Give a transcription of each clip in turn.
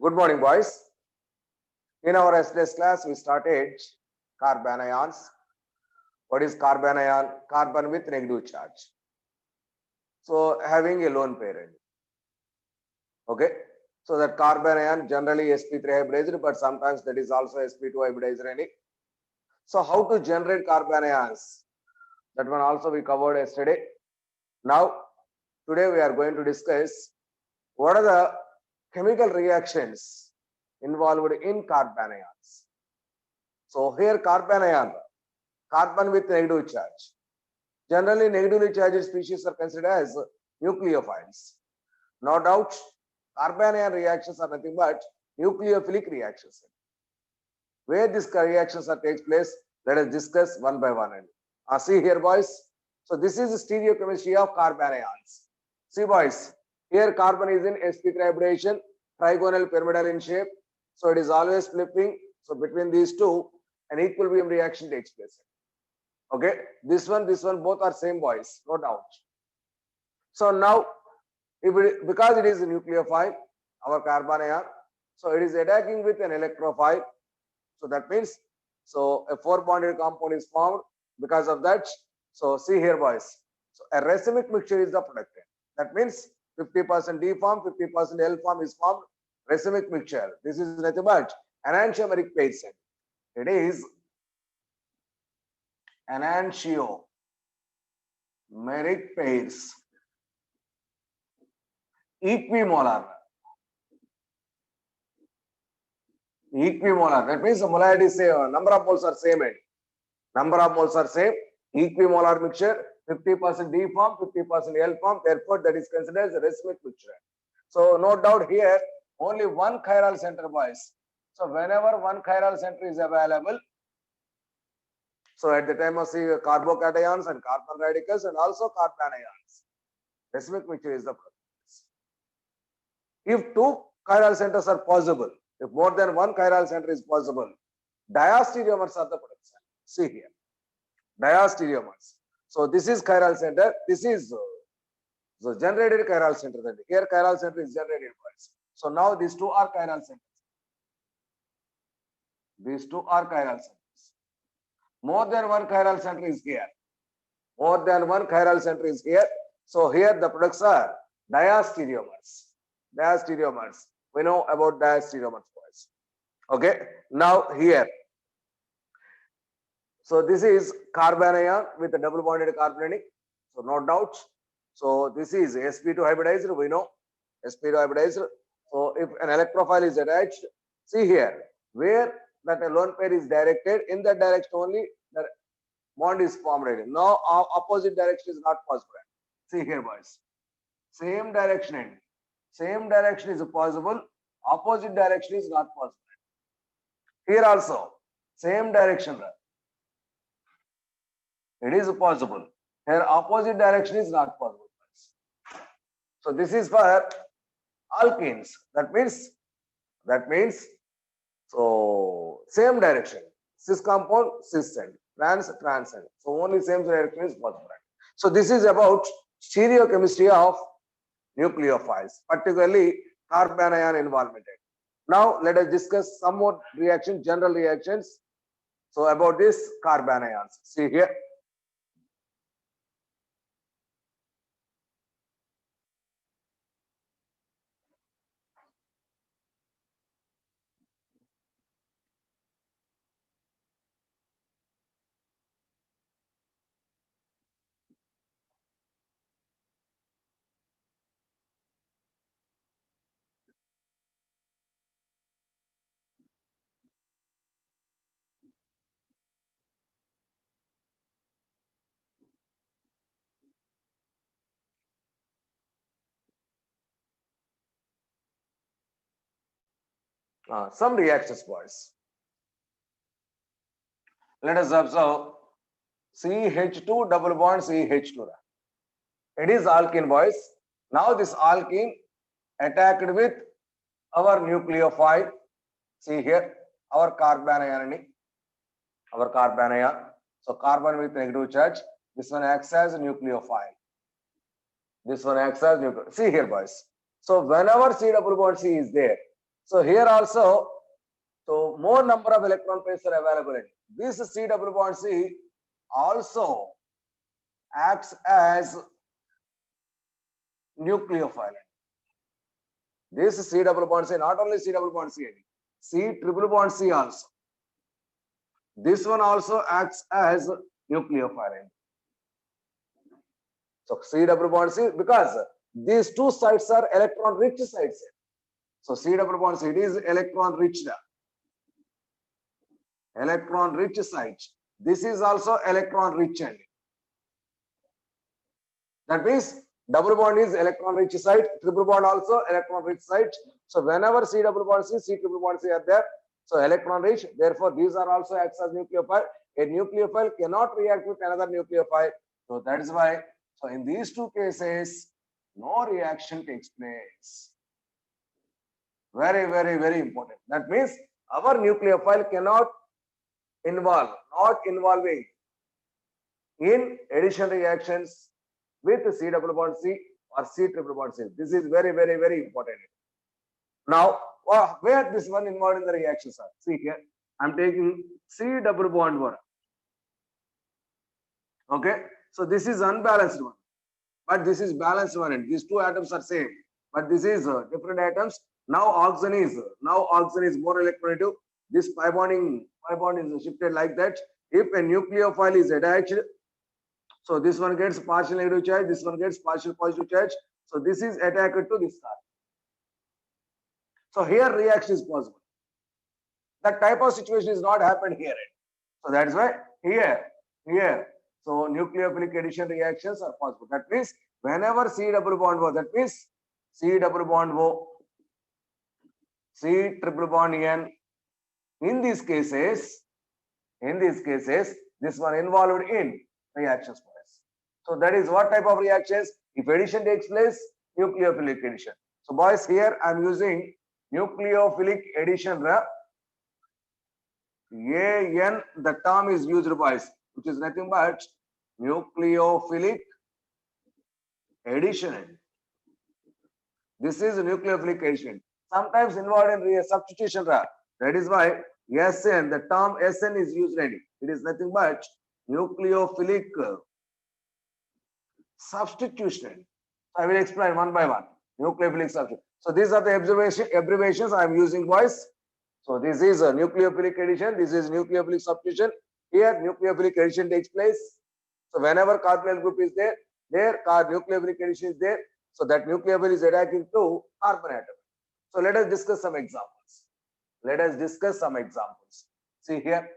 Good morning, boys. In our yesterday's class, we started carbon ions. What is carbon ion? Carbon with negative charge. So having a lone pair. Okay. So that carbon ion generally sp3 hybridized, but sometimes that is also sp2 hybridized. So how to generate carbon ions? That one also we covered yesterday. Now, today we are going to discuss what are the chemical reactions involved in carbon ions. So here carbon ion, carbon with negative charge. Generally, negatively charged species are considered as nucleophiles. No doubt, carbon ion reactions are nothing but nucleophilic reactions. Where these reactions are takes place, let us discuss one by one. See here, boys. So this is the stereochemistry of carbon ions. See, boys, here carbon is in sp3 hybridization, trigonal pyramidal in shape. So it is always flipping. So between these two, an equilibrium reaction takes place. Okay, this one, both are same, boys, no doubt. So now, because it is a nucleophile, our carbon ion, so it is attacking with an electrophile. So that means, so a 4-bonded compound is formed because of that. So see here, boys. So a racemic mixture is the product. That means 50% D form, 50% L form is formed. Racemic mixture. This is nothing but enantiomeric pairs. It is enantiomeric pairs. Equimolar. Equimolar. That means the molarity is same. Number of moles are same. Number of moles are same. Equimolar mixture. 50% D form, 50% L form. Therefore, that is considered as a racemic mixture. So no doubt here, only one chiral center, boys. So whenever one chiral center is available, so at the time of see carbocations and carbon radicals and also carbon ions, racemic mixture is the process. If two chiral centers are possible, if more than one chiral center is possible, diastereomers are the products. See here, diastereomers. So this is chiral center. This is the generated chiral center. Here chiral center is generated. So now these two are chiral centers. These two are chiral centers. More than one chiral center is here. More than one chiral center is here. So here the products are diastereomers. Diastereomers. We know about diastereomers, boys. Okay. Now here. So this is carbon ion with a double bonded carbanic. So no doubt. So this is sp2 hybridized. We know sp2 hybridized. So if an electrophile is attached, see here where that a lone pair is directed, in that direction only the bond is formed. Now opposite direction is not possible. See here, boys. Same direction. Same direction is possible. Opposite direction is not possible. Here also same direction. It is possible. Here opposite direction is not possible. So this is for alkenes. That means so same direction. Cis compound, cis end. Trans end. So only same direction is possible. So this is about stereochemistry of nucleophiles, particularly carbon ion involvement. Now let us discuss some more reactions, general reactions. So about this carbon ions. See here. Some reactions, boys. Let us observe CH2 double bond CH2. It is alkene, boys. Now this alkene attacked with our nucleophile. See here, our carbon ion. Our carbon ion. So carbon with negative charge. This one acts as a nucleophile. This one acts as nucleophile. See here, boys. So whenever C double bond C is there, So here also, so more number of electron pairs are available. This C double bond C also acts as nucleophile. This C double bond C, not only C double bond C, C triple bond C also. This one also acts as nucleophile. So C double bond C, because these two sites are electron rich sites. So C double bond C, it is electron rich. Electron rich site. This is also electron rich. That means double bond is electron rich site, triple bond also electron rich site. So whenever C double bond C, C triple bond C are there, so electron rich, therefore these are also acts as nucleophile. A nucleophile cannot react with another nucleophile. So that is why, so in these two cases, no reaction takes place. Very, very, very important. That means our nucleophile cannot involve, not involving in addition reactions with C double bond C or C triple bond C. This is very, very, very important. Now, where this one involved in the reactions are? See here, I'm taking C double bond 1. Okay, so this is unbalanced one, but this is balanced one, and these two atoms are same, but this is different atoms. Now oxygen is more electronegative. This pi bond is shifted like that. If a nucleophile is attached, so this one gets partial negative charge, this one gets partial positive charge. So this is attacked to this carbon. So here reaction is possible. That type of situation is not happened here. So that is why here. So nucleophilic addition reactions are possible. That means whenever C double bond O, that means C double bond O, C triple bond N. In these cases, this one involved in reactions. So that is what type of reactions? If addition takes place, nucleophilic addition. So boys, here I am using nucleophilic addition. AN, the term is used, boys, which is nothing but nucleophilic addition. This is nucleophilic addition. Sometimes involved in substitution. That is why SN, the term SN is used. It is nothing but nucleophilic substitution. I will explain one by one. Nucleophilic substitution. So these are the abbreviations I am using, boys. So this is a nucleophilic addition. This is nucleophilic substitution. Here nucleophilic addition takes place. So whenever carbonyl group is there, nucleophilic addition is there. So that nucleophile is attacking to carbon atom. So let us discuss some examples. See here.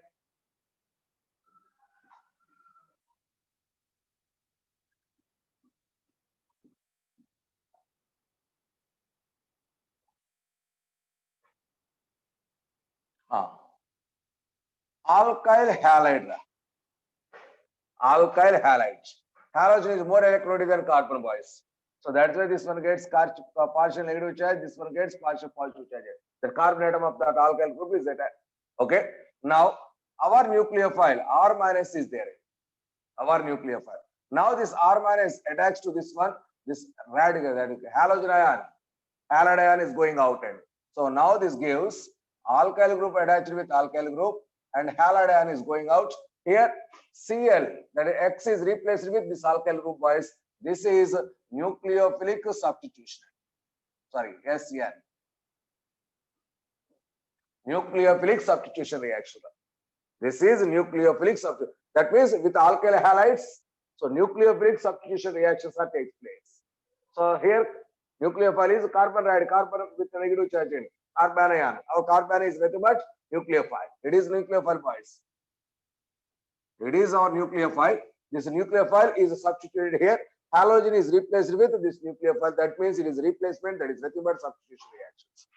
Alkyl halide. Halogen is more electronegative than carbon, boys. So that's why this one gets partial negative charge, this one gets partial positive charge. The carbon atom of that alkyl group is attached. Okay. Now our nucleophile R minus is there. Now this R minus attached to this one, this radical halogen ion. Halide ion is going out, and so now this gives alkyl group attached with alkyl group, and halide ion is going out. Here Cl, that is X, is replaced with this alkyl group, boys. This is nucleophilic substitution. Sorry, SN. Nucleophilic substitution reaction. This is nucleophilic substitution. That means with alkyl halides, so nucleophilic substitution reactions are takes place. So here nucleophile is carbon with negative charge in carbon ion. Our carbon is nothing but nucleophile. It is nucleophile, boys. It is our nucleophile. This nucleophile is substituted here. Halogen is replaced with this nucleophile. That means it is replacement. That is nothing but substitution reactions.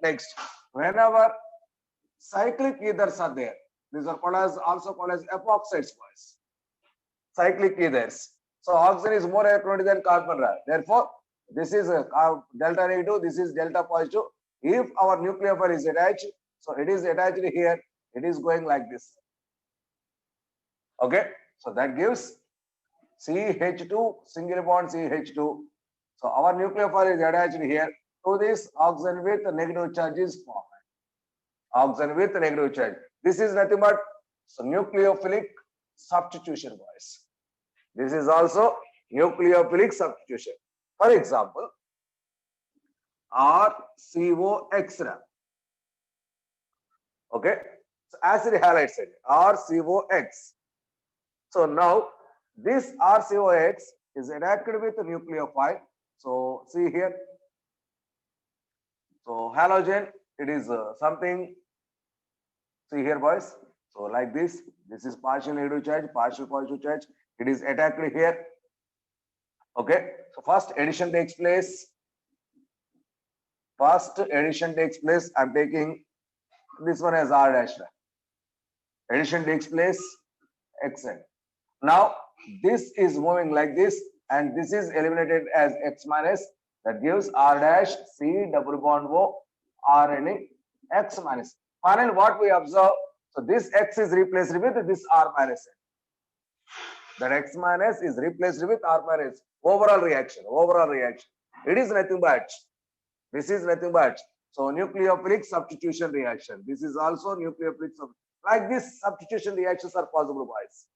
Next, whenever cyclic ethers are there, these are also called as epoxides, boys. Cyclic ethers. So oxygen is more electronegative than carbon. Therefore, this is a delta negative. This is delta positive. If our nucleophile is attached, so it is attached here. It is going like this. Okay, so that gives CH2 single bond CH2. So our nucleophile is attached here. to this oxygen with negative charge is formed. Oxygen with negative charge. This is nothing but nucleophilic substitution, boys. This is also nucleophilic substitution. For example, RCOX. Okay, so acid halide said RCOX. So now this RCOX is react with a nucleophile. So see here. So halogen, it is something. See here, boys. So like this is partial negative charge, partial positive charge. It is attacked here. Okay. So first addition takes place. First addition takes place. I'm taking this one as R dash. Addition takes place. Xn. Now this is moving like this, and this is eliminated as X minus. That gives R dash C double bond O RNA X minus. Finally, what we observe, so this X is replaced with this R minus. That X minus is replaced with R minus. Overall reaction. It is nothing but, this is nothing but, so nucleophilic substitution reaction. This is also nucleophilic substitution. Like this, substitution reactions are possible, boys.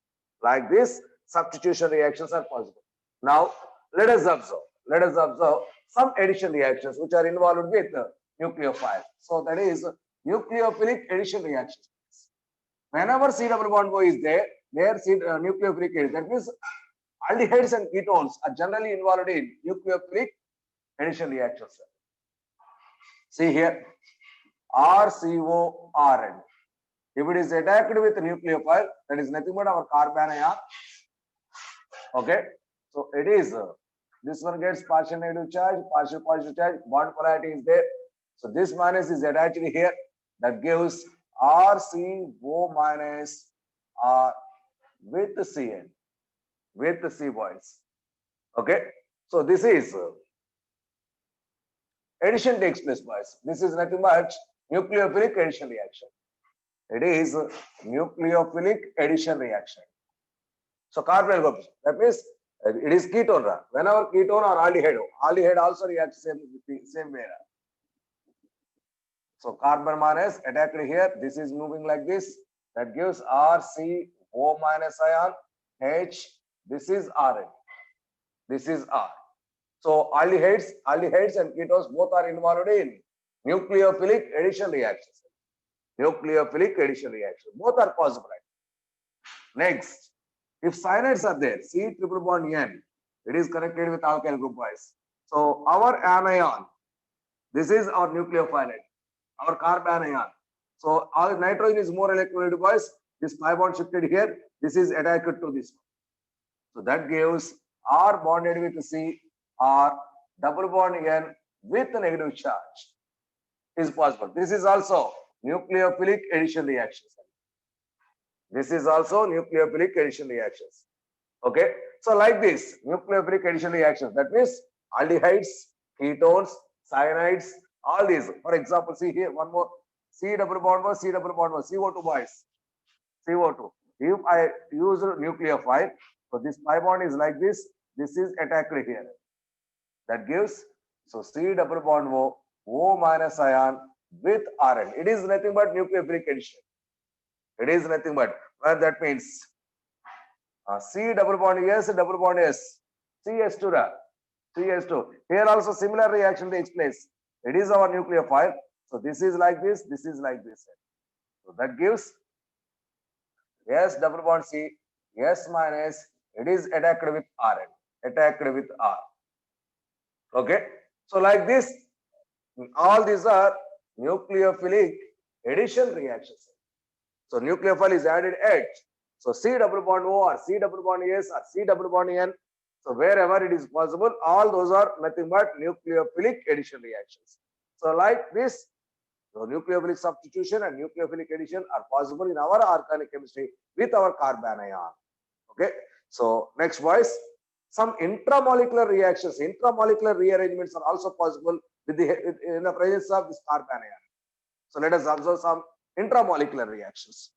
Like this, substitution reactions are possible. Now, let us observe some addition reactions which are involved with nucleophile. So that is nucleophilic addition reactions. Whenever C double bond O is there nucleophilic addition. That means aldehydes and ketones are generally involved in nucleophilic addition reactions. See here, RCORN. If it is attacked with nucleophile, that is nothing but our carbon ion. Okay, so it is this one gets partial negative charge, partial positive charge, bond polarity is there. So this minus is attached here. That gives RCO minus R with the Cn, with the C, boys. Okay, so this is addition takes place, boys. This is nothing but nucleophilic addition reaction. It is nucleophilic addition reaction. So carbonyl group, that means it is ketone. Whenever ketone or aldehyde also reacts same way. So carbon minus attacked here. This is moving like this. That gives RCO minus ion H. This is Rn. This is R. So aldehydes and ketones both are involved in nucleophilic addition reactions. Nucleophilic addition reaction. Both are possible. Next, if cyanides are there, C triple bond N, it is connected with alkyl group wise. So our anion, this is our nucleophile, our carbon ion. So our nitrogen is more electrolytic wise. This pi bond shifted here. This is attached to this one. So that gives R bonded with C, R double bond N with negative charge is possible. This is also nucleophilic addition reactions. This is also nucleophilic addition reactions. Okay, so like this, nucleophilic addition reactions. That means aldehydes, ketones, cyanides, all these. For example, see here one more C double bond one, C double bond one, CO2, boys. CO2. If I use nucleophile, so this pi bond is like this. This is attacked here. That gives, so C double bond O minus ion with Rn. It is nothing but nucleophilic addition. It is nothing but, well, that means C double bond S, double bond S, CS2, CS2. Here also similar reaction takes place. It is our nucleophile. So this is like this is like this. So that gives S double bond C, S minus, it is attacked with Rn, attacked with R. Okay, so like this, all these are nucleophilic addition reactions. So nucleophile is added H. So C double bond O or C double bond S or C double bond N. So wherever it is possible, all those are nothing but nucleophilic addition reactions. So like this, so nucleophilic substitution and nucleophilic addition are possible in our organic chemistry with our carbon ion. Okay. So next, boys, some intramolecular reactions, intramolecular rearrangements are also possible with in the presence of this carbon ion. So let us observe some intramolecular reactions.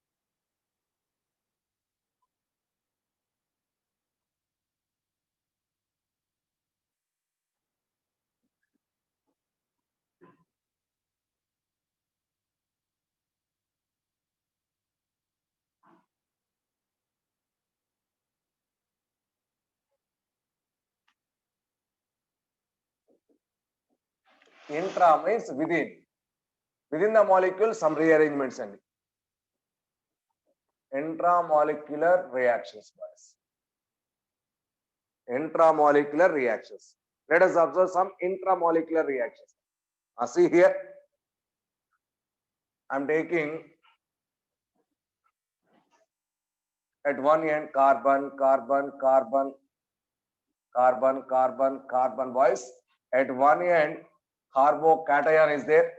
Intra means within. Within the molecule, some rearrangements and intramolecular reactions, boys. Intramolecular reactions. Let us observe some intramolecular reactions. See here, I'm taking at one end carbon, carbon, carbon, carbon, carbon, carbon, boys. At one end, carbocation is there.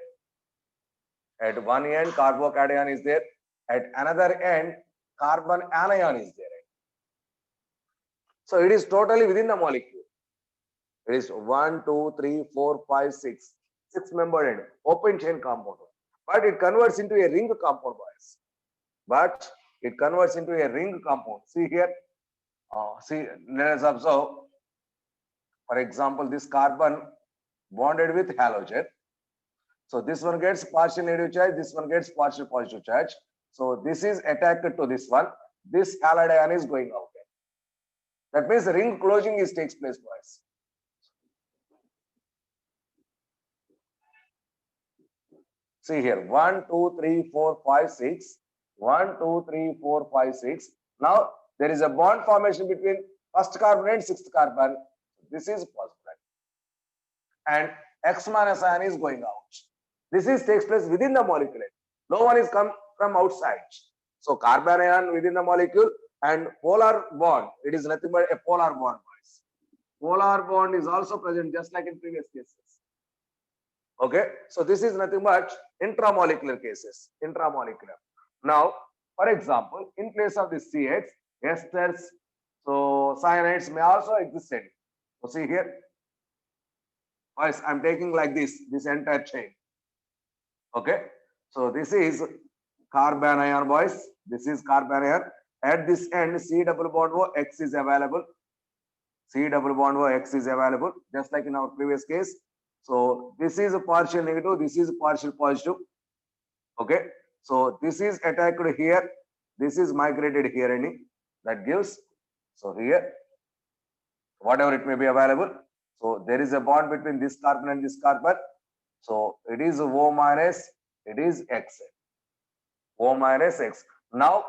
At one end, carbocation is there. At another end, carbon anion is there. So it is totally within the molecule. It is 1, 2, 3, 4, 5, 6. 6-membered end, open chain compound. But it converts into a ring compound, boys. But it converts into a ring compound. See here. See, let us observe. For example, this carbon bonded with halogen. So this one gets partial negative charge, this one gets partial positive charge. So this is attacked to this one. This halide ion is going out. That means the ring closing takes place, boys. See here, 1, 2, 3, 4, 5, 6. 1, 2, 3, 4, 5, 6. Now there is a bond formation between first carbon and sixth carbon. This is positive. And X minus ion is going out. This takes place within the molecule. No one is come from outside. So carbon ion within the molecule and polar bond. It is nothing but a polar bond. Polar bond is also present just like in previous cases. Okay, so this is nothing but intramolecular cases. Intramolecular. Now, for example, in place of this CH, esters, so cyanides may also exist. So see here, boys, I'm taking like this entire chain. Okay, so this is carbon ion, boys. This is carbon ion. At this end, C double bond O X is available. C double bond O X is available, just like in our previous case. So this is a partial negative, this is a partial positive. Okay, so this is attacked here, this is migrated here, and that gives, so here, whatever it may be available. So there is a bond between this carbon and this carbon. So it is O minus, it is X. O minus X. Now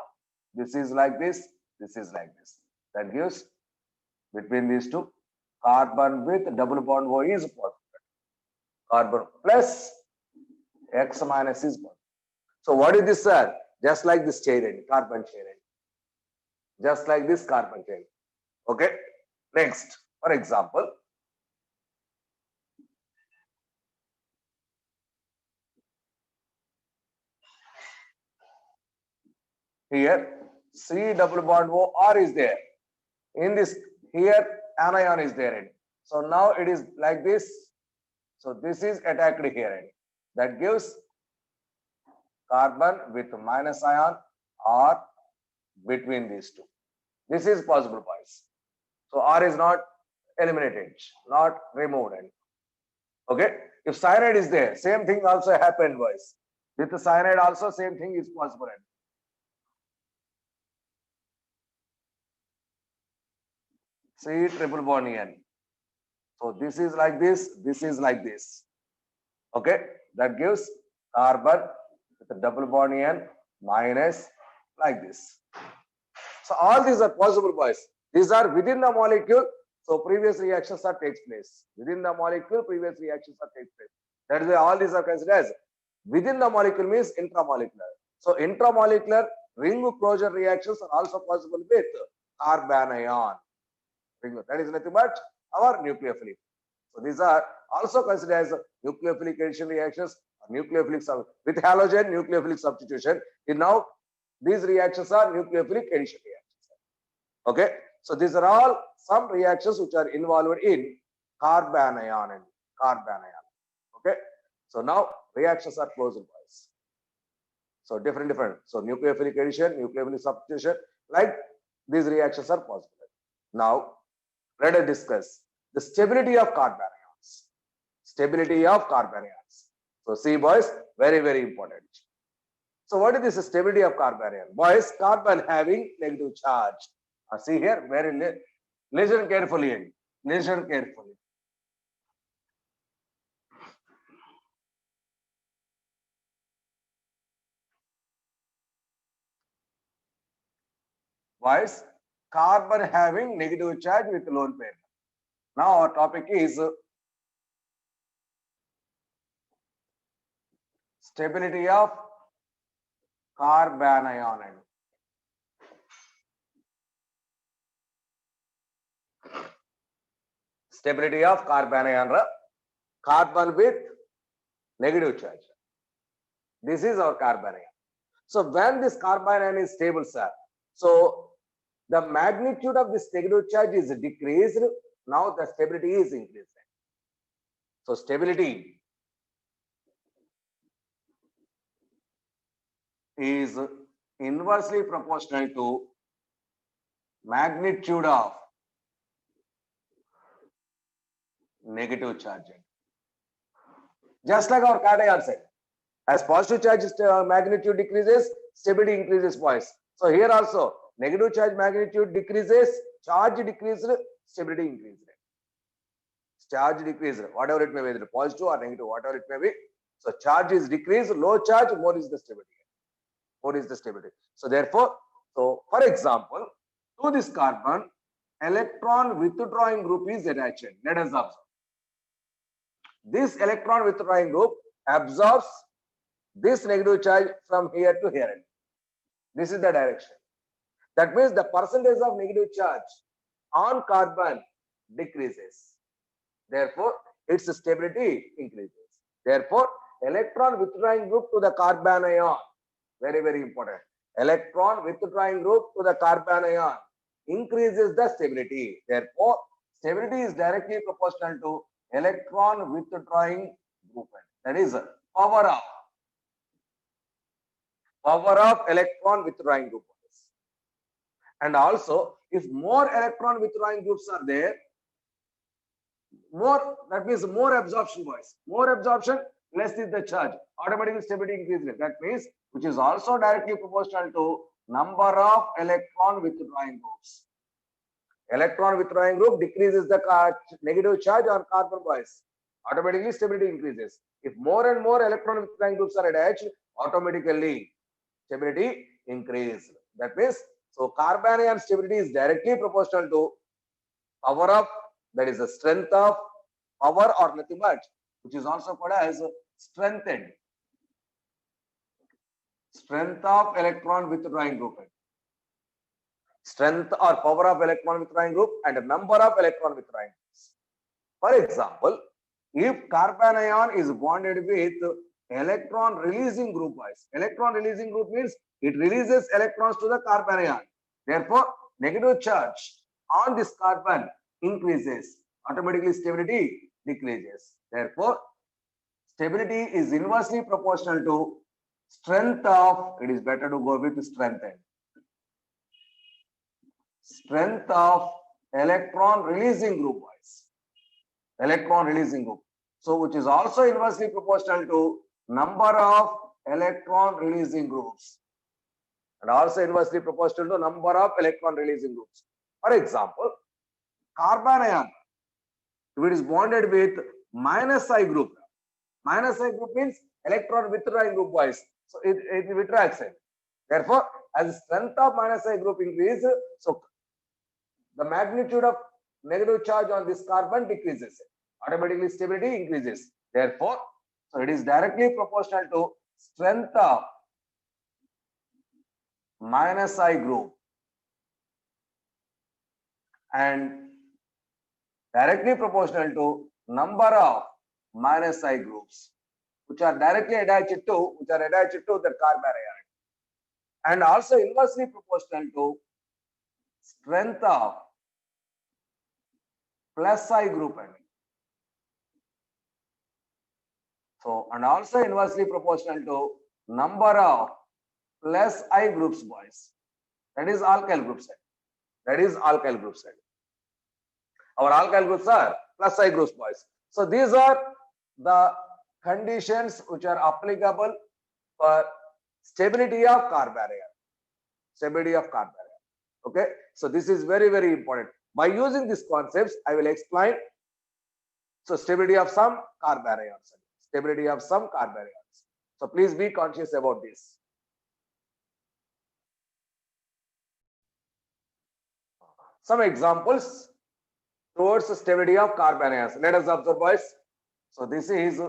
this is like this is like this. That gives between these two, carbon with double bond O is positive. Carbon plus X minus is 1. So what is this, sir? Just like this chain, carbon chain. Just like this carbon chain. Okay. Next, for example, here C double bond O R is there. In this, here anion is there. So now it is like this. So this is attacked here. That gives carbon with minus ion or between these two. This is possible, boys. So R is not eliminated, not removed. Okay. If cyanide is there, same thing also happened, boys. With the cyanide also, same thing is possible. C triple bond N. So this is like this is like this. Okay, that gives carbon with a double bond N minus like this. So all these are possible, boys. These are within the molecule. So previous reactions are takes place. Within the molecule, previous reactions are takes place. That is why all these are considered as within the molecule means intramolecular. So intramolecular ring closure reactions are also possible with carbon ion. That is nothing but our nucleophilic. So these are also considered as nucleophilic addition reactions, nucleophilic with halogen nucleophilic substitution. Now these reactions are nucleophilic addition reactions. Okay, so these are all some reactions which are involved in carbon ion and carbon ion. Okay, so now reactions are closed, boys. So different. So nucleophilic addition, nucleophilic substitution, like these reactions are possible. Now let us discuss the stability of carbon ions. Stability of carbon ions. So see, boys, very, very important. So what is this stability of carbon ion? Boys, carbon having negative charge. See here, very listen carefully. Listen carefully. Boys, carbon having negative charge with lone pair. Now our topic is stability of carbanion. Stability of carbanion, carbon with negative charge. This is our carbanion. So when this carbanion is stable, sir, so the magnitude of this negative charge is decreased. Now the stability is increased. So stability is inversely proportional to magnitude of negative charging. Just like our cation said, as positive charge magnitude decreases, stability increases, boys. So here also negative charge magnitude decreases, charge decreased, stability increased. Charge decreased, whatever it may be, either positive or negative, whatever it may be. So charge is decreased, low charge, more is the stability. More is the stability. So therefore, so for example, to this carbon, electron withdrawing group is attached. Let us observe. This electron withdrawing group absorbs this negative charge from here to here. This is the direction. That means the percentage of negative charge on carbon decreases. Therefore, its stability increases. Therefore, electron withdrawing group to the carbanion, very, very important. Electron withdrawing group to the carbanion increases the stability. Therefore, stability is directly proportional to electron withdrawing group. That is power of electron withdrawing group. And also, if more electron withdrawing groups are there, more, that means more absorption, boys. More absorption, less is the charge. Automatically stability increases. That means, which is also directly proportional to number of electron withdrawing groups. Electron withdrawing group decreases the negative charge on carbon, boys. Automatically stability increases. If more and more electron withdrawing groups are attached, automatically stability increases. That means, so carbanion stability is directly proportional to power of, that is the strength of power or nothing much, which is also called as strengthened. Strength of electron withdrawing group. Strength or power of electron withdrawing group and number of electron withdrawing groups. For example, if carbanion is bonded with electron releasing group, wise, electron releasing group means it releases electrons to the carbanion. Therefore, negative charge on this carbon increases. Automatically stability decreases. Therefore, stability is inversely proportional to strength of, it is better to go with strengthened. Strength of electron releasing group wise. Electron releasing group. So, which is also inversely proportional to number of electron releasing groups. And also inversely proportional to number of electron releasing groups. For example, carbanion, if it is bonded with -I group. -I group means electron withdrawing group wise. So it retracts it. Therefore, as the strength of -I group increases, so the magnitude of negative charge on this carbon decreases. Automatically stability increases. Therefore, so it is directly proportional to strength of -I group and directly proportional to number of -I groups which are directly attached to the carbanion, and also inversely proportional to strength of +I group. So, and also inversely proportional to number of +I groups, boys. That is alkyl group side. That is alkyl group side. Our alkyl groups are +I groups, boys. So these are the conditions which are applicable for stability of carbanion. Stability of carbanion. Okay. So this is very, very important. By using these concepts, I will explain. So stability of some carbanions. Stability of some carbanions. So please be conscious about this. Some examples towards stability of carbon ions. Let us observe, boys. So this is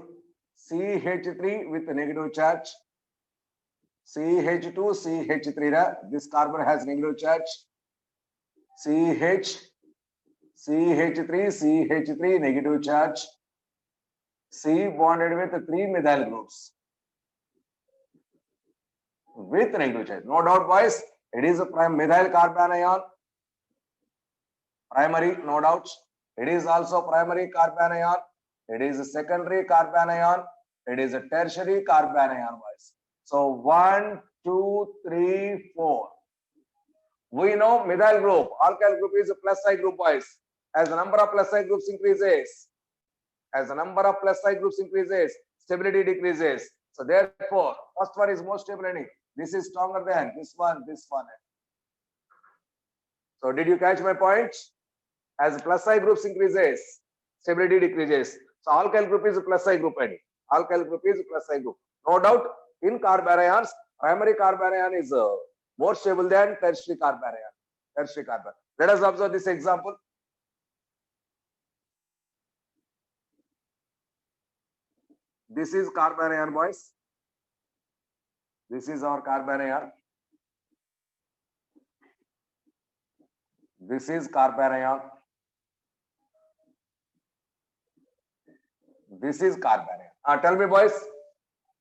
CH3 with negative charge. CH2, CH3. This carbon has negative charge. CH, CH3, CH3 negative charge. C bonded with 3 methyl groups with negative charge. No doubt, boys. It is a prime methyl carbon ion. Primary, no doubt. It is also primary carbon ion. It is a secondary carbon ion. It is a tertiary carbon ion, boys. So 1, 2, 3, 4. We know methyl group, alkyl group is a plus I group, boys. As the number of plus I groups increases, stability decreases. So therefore, first one is more stable and this is stronger than this one. So did you catch my point? As plus I groups increases, stability decreases. So alkyl group is a plus I group and alkyl group is a plus I group. No doubt, in carbon ions, primary carbon ion is more stable than tertiary carbon ion. Let us observe this example. This is carbon ion, boys. This is our carbon ion. This is carbon ion. This is carbon ion. Tell me, boys.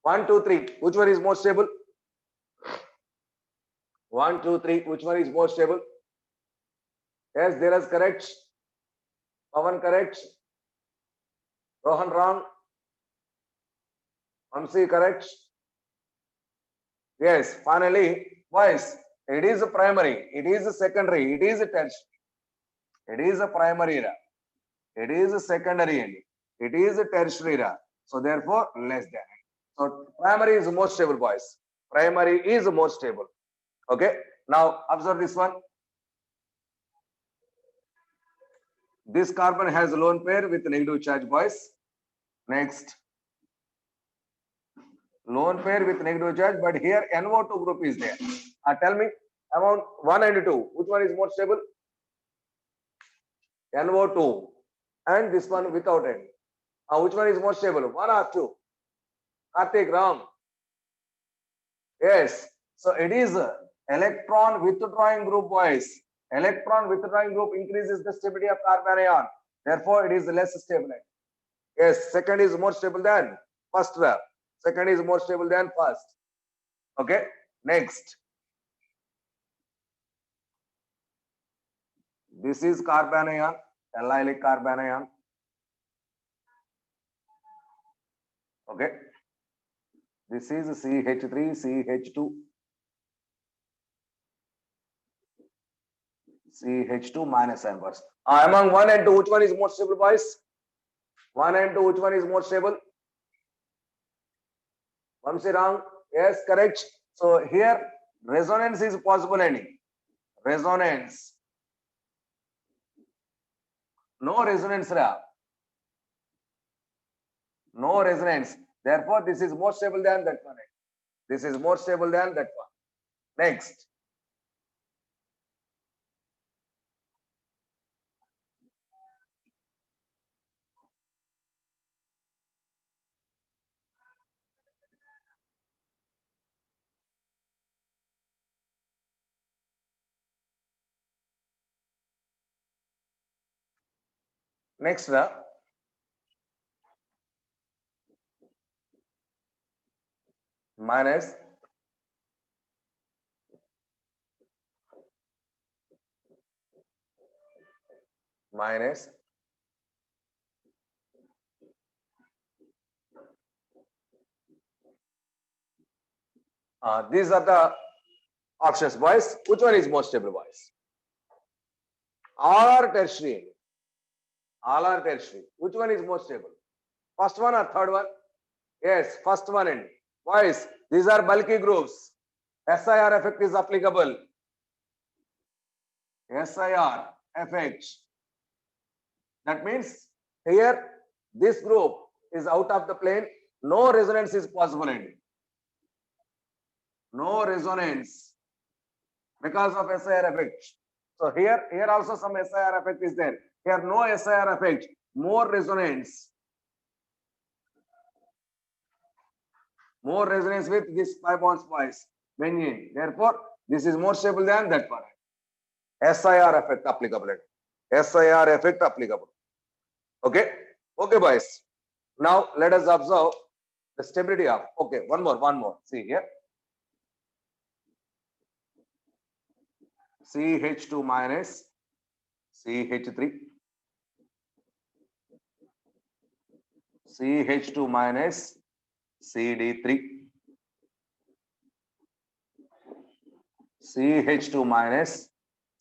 1, 2, 3. Which one is more stable? 1, 2, 3. Which one is more stable? Yes, there is correct. Pavan correct. Rohan wrong. Amsi correct. Yes, finally, boys, it is a primary, it is a secondary, it is a tertiary. It is a primary, it is a secondary, it is a tertiary. So therefore, less than. So primary is more stable, boys. Primary is more stable. Okay. Now observe this one. This carbon has a lone pair with negative charge, boys. Next. Lone pair with negative charge, but here NO2 group is there. Tell me, among 1 and 2, which one is more stable? NO2. And this one without N. Which one is more stable? 1 or 2? Kartik, Ram. Yes. So it is electron withdrawing group, boys. Electron withdrawing group increases the stability of carbon ion. Therefore, it is less stable. Yes, second is more stable than first. Second is more stable than first. Okay. Next. This is carbon ion, allylic carbon ion. Okay. This is CH3, CH2. CH2 minus inverse. Among 1 and 2, which one is more stable, boys? 1 and 2, which one is more stable? Vamsi wrong. Yes, correct. So here resonance is possible. Any resonance. No resonance. No resonance. Therefore, this is more stable than that one. This is more stable than that one. Next. Next, minus these are the options, boys. Which one is more stable, boys? All are tertiary. All are tertiary. Which one is more stable? First one or third one? Yes, first one. And boys, these are bulky groups. SIR effect is applicable. SIR effect. That means here this group is out of the plane. No resonance is possible. No resonance because of SIR effect. So here also some SIR effect is there. Here no SIR effect, more resonance. More resonance with this pi bonds twice. Benzene. Therefore, this is more stable than that one. SIR effect applicable. SIR effect applicable. Okay. Okay, boys. Now let us observe the stability of. Okay, one more. See here. CH2 minus CH3. CH2 minus CD3. CH2 minus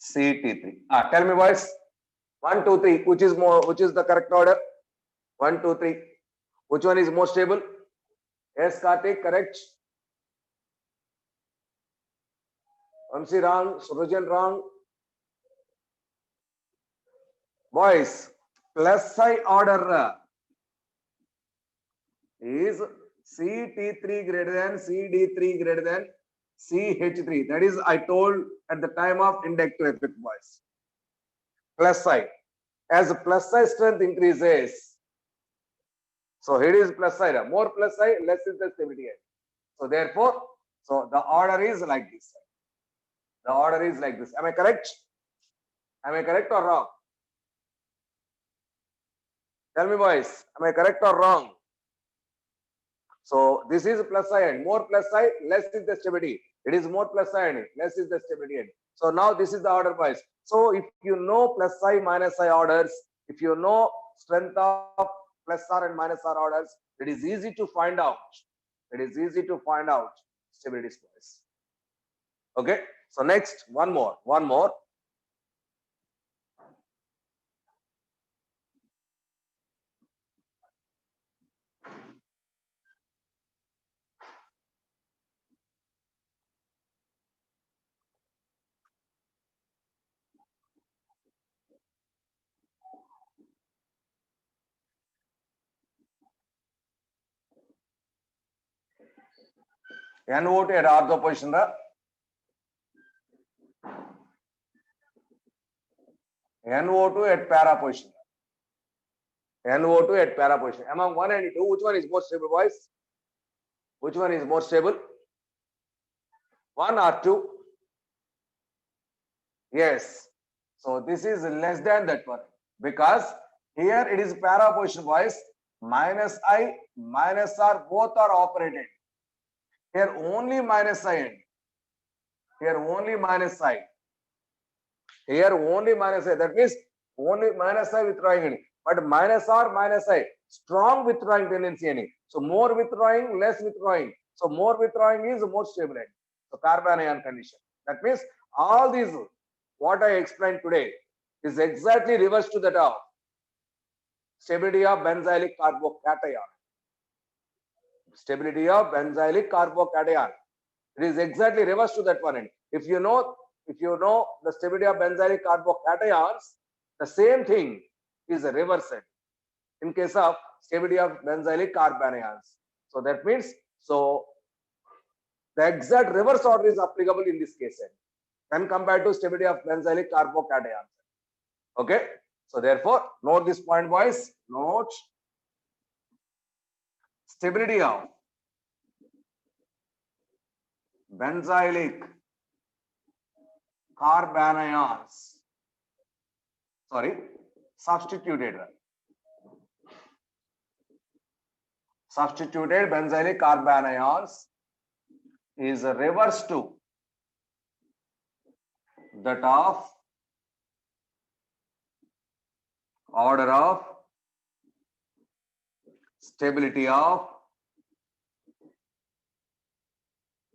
CT3. Tell me, boys. 1, 2, 3. Which is more? Which is the correct order? 1, 2, 3. Which one is more stable? Yes, Kartik, correct. Vamsi wrong. Surujan wrong. Boys, plus I order is CT3 greater than CD3 greater than CH3. That is, I told at the time of inductive effect, boys. Plus I. As plus I strength increases, so here is plus I. More plus I, less is the stability. So therefore, so the order is like this. The order is like this. Am I correct? Am I correct or wrong? Tell me, boys. Am I correct or wrong? So this is plus I and more plus I, less is the stability. It is more plus I and less is the stability. So now this is the order, boys. So if you know plus I minus I orders, if you know strength of plus R and minus R orders, it is easy to find out. It is easy to find out stability boys. Okay. So next, one more. NO2 at ortho position. NO2 at para position. NO2 at para position. Among 1 and 2, which one is more stable, boys? Which one is more stable? 1 or 2? Yes. So this is less than that one. Because here it is para position, boys. Minus I, minus R, both are operated. Here only minus I end. Here only minus I. Here only minus I. That means only minus I withdrawing in. But minus R, minus I. Strong withdrawing tendency any. So more withdrawing, less withdrawing. So more withdrawing is more stable end. So carbanion condition. That means all these, what I explained today, is exactly reverse to that of stability of benzylic carbocation. Stability of benzylic carbocation. It is exactly reverse to that one end. If you know the stability of benzylic carbocations, the same thing is reversed in case of stability of benzylic carbanions. So that means, so the exact reverse order is applicable in this case when compared to stability of benzylic carbocations. Okay. So therefore, note this point, boys. Note stability of benzylic carbanions. Sorry, substituted benzylic carbanions is reverse to that of order of stability of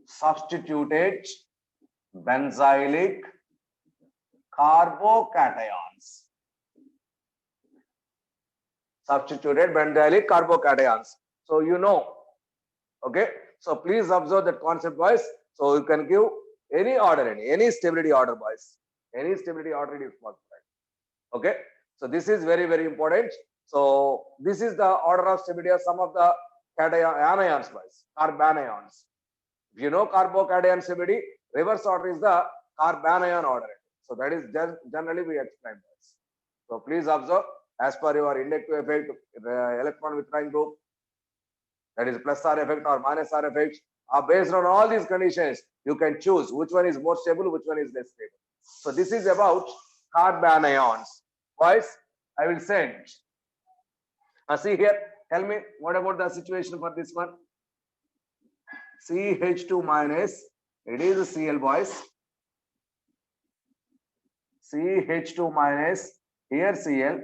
substituted benzylic carbocations. Substituted benzylic carbocations. So you know, okay. So please observe that concept, boys. So you can give any order, any stability order, boys. Any stability order is possible. Okay. So this is very, very important. So this is the order of stability of some of the anions, boys, carbanions. If you know carbocation stability, reverse order is the carbanion order. So that is generally we explain this. So please observe, as per your inductive effect, electron withdrawing group, that is plus R effect or minus R effect, based on all these conditions, you can choose which one is more stable, which one is less stable. So this is about carbanions. Boys, I will send. See here, tell me what about the situation for this one? CH2 minus, it is a Cl, boys. CH2 minus, here Cl.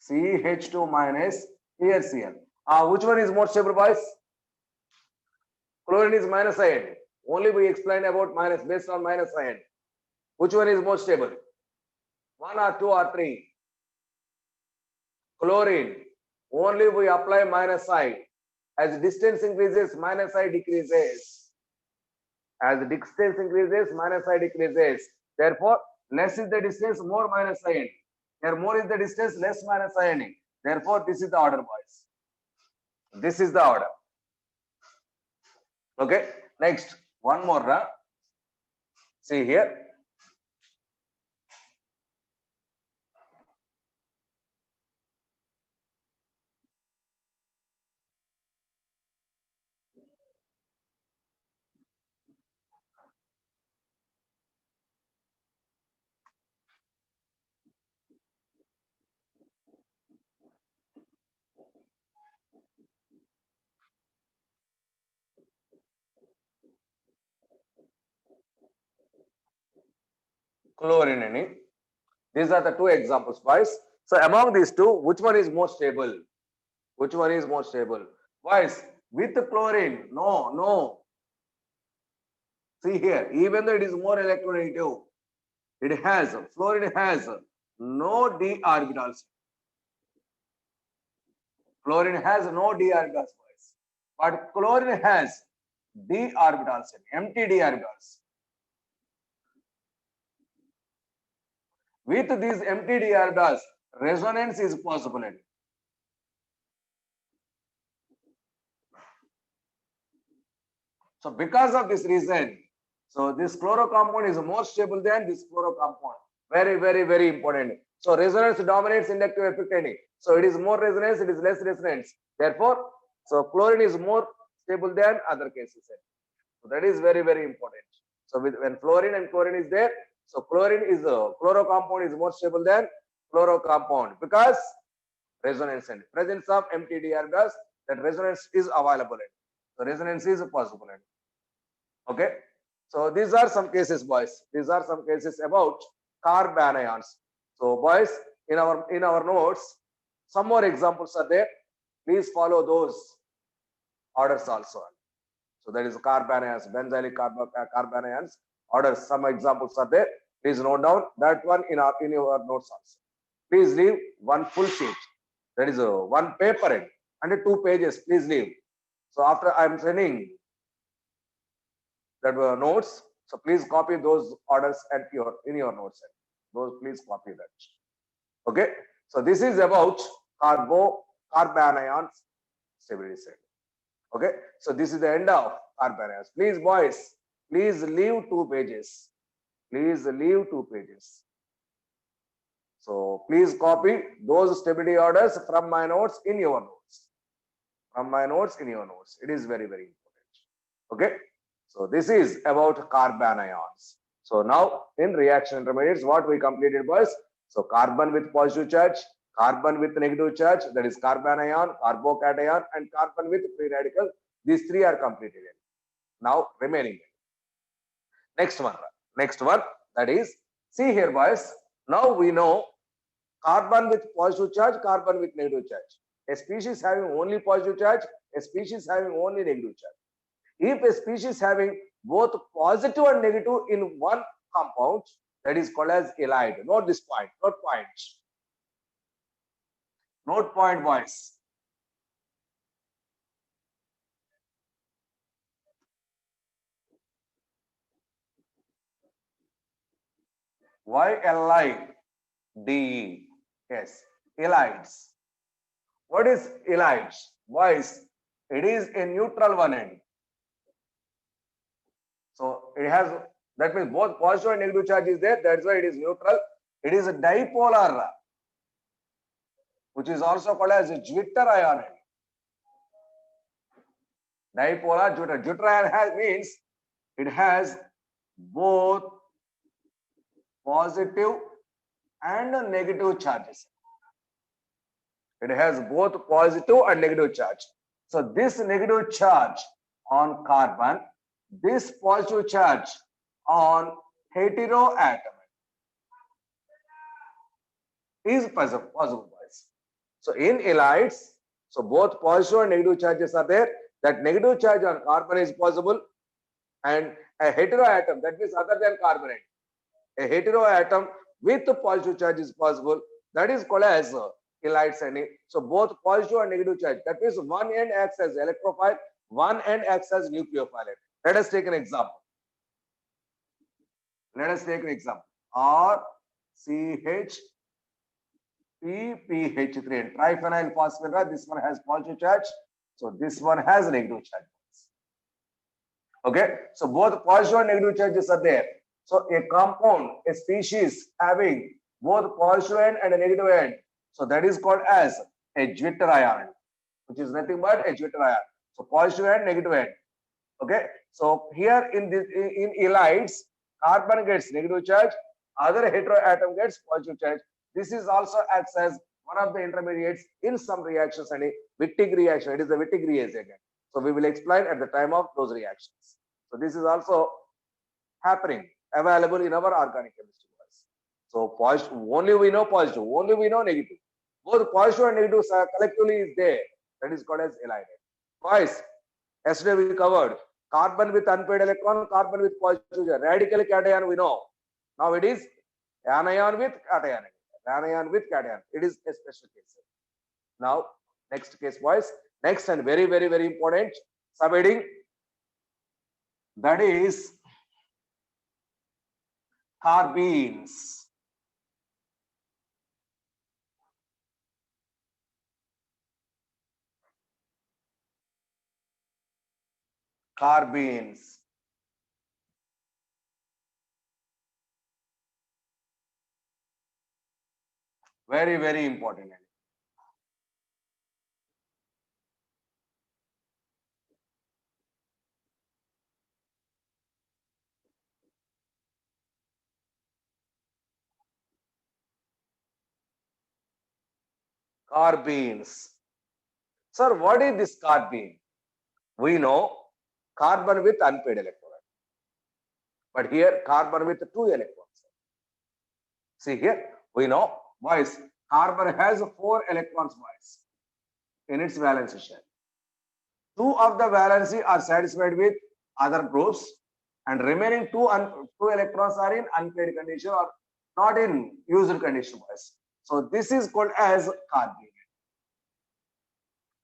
CH2 minus, here Cl. Which one is more stable, boys? Chlorine is minus ion. Only we explain about minus based on minus ion. Which one is more stable? 1 or 2 or 3? Chlorine. Only we apply minus I. As distance increases, minus I decreases. As distance increases, minus I decreases. Therefore, less is the distance, more minus ion. Here, more is the distance, less minus ion. Therefore, this is the order, boys. This is the order. Okay. Next, one more. See here. Chlorine. These are the two examples, boys. So among these two, which one is more stable? Which one is more stable? Boys, with chlorine, no. See here, even though it is more electronegative, fluorine has no d orbitals. Fluorine has no d orbitals, boys. But chlorine has d orbitals, empty d orbitals. With these empty d orbitals, resonance is possible. So because of this reason, so this chloro compound is more stable than this fluoro compound. Very important. So resonance dominates inductive effect. So it is more resonance, it is less resonance. Therefore, so chlorine is more stable than other cases. So that is very important. So when fluorine and chlorine is there, so chlorine is chloro compound is more stable than fluoro compound because resonance and presence of empty d orbitals, that resonance is available. So resonance is possible. Okay. So these are some cases, boys. These are some cases about carbanions. So boys, in our notes, some more examples are there. Please follow those orders also. So that is carbanions, benzylic carbanions. Orders, some examples are there. Please note down that one in your notes also. Please leave one full sheet. That is one paper and 2 pages. Please leave. So after I am sending that were notes, so please copy those orders at in your notes. Those please copy that. Okay. So this is about carbanions stability set. Okay. So this is the end of carbanions. Please, boys, please leave 2 pages. Please leave 2 pages. So please copy those stability orders from my notes in your notes. From my notes in your notes. It is very important. Okay. So this is about carbanions. So now in reaction intermediates, what we completed was, so carbon with positive charge, carbon with negative charge, that is carbanion, carbocation, and carbon with free radical. These 3 are completed. Now remaining. Next one, that is, see here, boys. Now we know carbon with positive charge, carbon with negative charge. A species having only positive charge, a species having only negative charge. If a species having both positive and negative in one compound, that is called as halide. Note this point, note point. Note point, boys. Y-L-I-D-E. Yes, halides. What is halides? Boys, it is a neutral one end. So it has That means both positive and negative charge is there. That's why it is neutral. It is a dipolar, which is also called as a Zwitter ion. Dipolar Zwitter. Zwitter ion means it has both positive and negative charges. It has both positive and negative charge. So this negative charge on carbon, this positive charge on heteroatom is possible. So in halides, so both positive and negative charges are there. That negative charge on carbon is possible, and a heteroatom, that means other than carbonate, a heteroatom with positive charge is possible. That is called as halides. So both positive and negative charge. That means one end acts as electrophile, one end acts as nucleophile. Let us take an example. Let us take an example. RCH PPH3 and triphenyl phosphate. This one has positive charge, so this one has negative charge. Okay, so both positive and negative charges are there. So a compound, a species having both positive end and a negative end, so that is called as a Zwitter ion, which is nothing but a Zwitter ion. So positive end, negative end. Okay, so here in this in halides, carbon gets negative charge, other heteroatom gets positive charge. This is also acts as one of the intermediates in some reactions, and a Wittig reaction. It is a Wittig reagent. So we will explain at the time of those reactions. So this is also happening, available in our organic chemistry course. So positive, only we know positive, only we know negative. Both positive and negative collectively is there. That is called as halide. Guys, yesterday we covered carbon with unpaired electron, carbon with positive charge. Radical cation we know. Now it is anion with cation. Anion with cation. It is a special case. Now, next case, boys. Next and very, very, very important subheading. That is carbenes. Carbenes. Very, very important. Carbenes. Sir, what is this carbene? We know carbon with unpaired electron. But here, carbon with 2 electrons. See here, we know, boys, carbon has 4 electrons, boys, in its valency shell. 2 of the valency are satisfied with other groups, and remaining 2 electrons are in unpaired condition or not in used condition, boys. So this is called as carbene.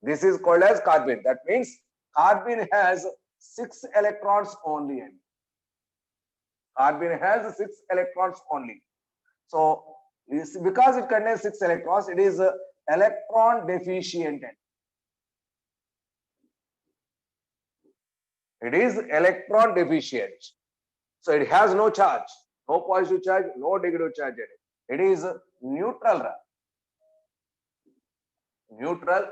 This is called as carbene. That means carbene has 6 electrons only. Carbene has 6 electrons only. So because it contains 6 electrons, it is electron deficient. It is electron deficient. So it has no charge, no positive charge, no negative charge. It is neutral. Neutral,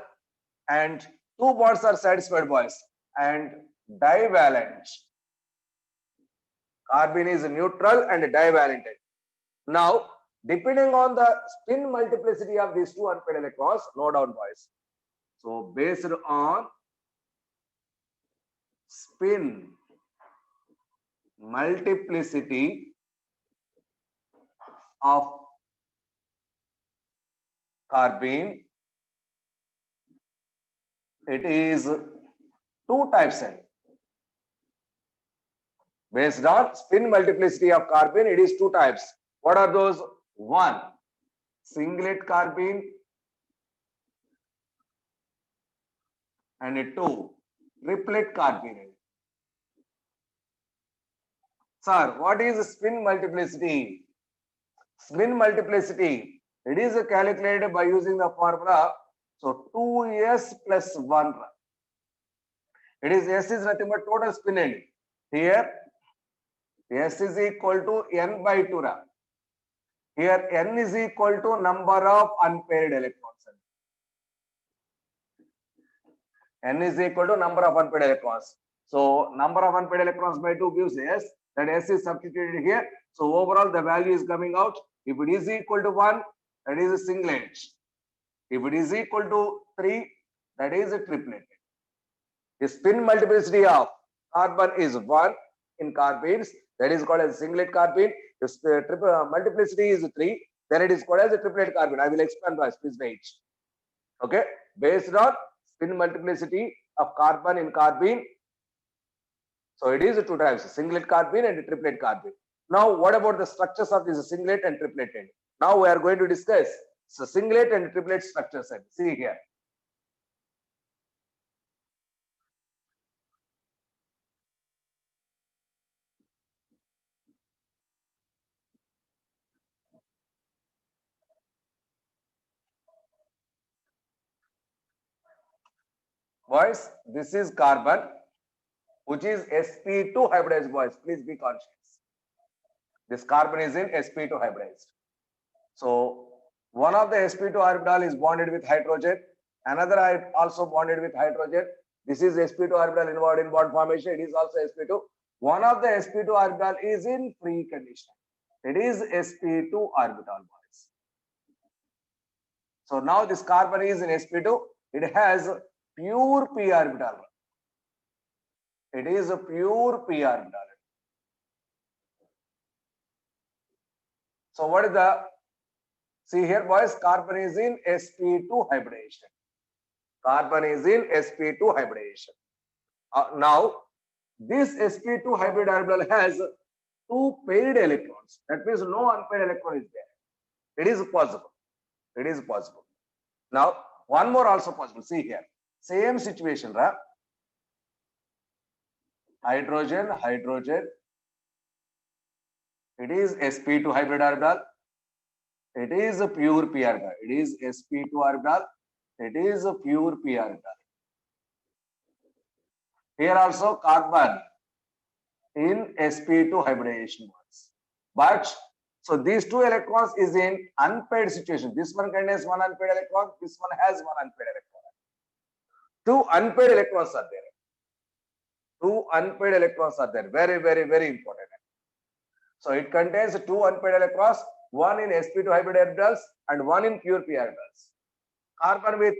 and 2 bonds are satisfied, boys, and divalent. Carbene is neutral and divalent. Now, depending on the spin multiplicity of these 2 unpaired electrons, note down, boys. So based on spin multiplicity of carbene, it is 2 types. Based on spin multiplicity of carbene, it is 2 types. What are those? 1, singlet carbene, and 2, triplet carbene. Sir, what is spin multiplicity? Spin multiplicity, it is calculated by using the formula. So 2s plus 1. It is S is nothing but total spin end. Here S is equal to n by 2. Here n is equal to number of unpaired electrons. N is equal to number of unpaired electrons. So number of unpaired electrons by 2 gives S. That S is substituted here. So overall the value is coming out. If it is equal to 1, that is a singlet. If it is equal to 3, that is a triplet. The spin multiplicity of carbon is 1 in carbenes. That is called as singlet carbene. If the multiplicity is 3, then it is called as a triplet carbene. I will explain this. Please wait. Okay. Based on spin multiplicity of carbon in carbene. So it is 2 types, singlet carbene and triplet carbene. Now, what about the structures of this singlet and triplet end? Now we are going to discuss the singlet and triplet structures. See here. Boys, this is carbon, which is sp2 hybridized, boys. Please be conscious. This carbon is in sp2 hybridized. So one of the sp2 orbital is bonded with hydrogen, another also bonded with hydrogen. This is sp2 orbital involved in bond formation. It is also sp2. One of the sp2 orbital is in free condition. It is sp2 orbital, boys. So now this carbon is in sp2. It has pure p orbital. It is a pure p orbital. So what is the, see here, boys, carbon is in sp2 hybridization. Carbon is in sp2 hybridization. Now this sp2 hybrid orbital has 2 paired electrons. That means no unpaired electron is there. It is possible. It is possible. Now one more also possible. See here, same situation, right? Hydrogen, hydrogen. It is sp2 hybrid orbital. It is a pure p orbital. It is sp2 orbital. It is a pure p orbital. Here also carbon in sp2 hybridization bonds. But so these 2 electrons is in unpaired situation. This one contains 1 unpaired electron. This one has 1 unpaired electron. 2 unpaired electrons are there. 2 unpaired electrons are there. Very, very, very important. So it contains 2 unpaired electrons, 1 in sp2 hybrid orbitals and 1 in pure p orbitals. Carbon with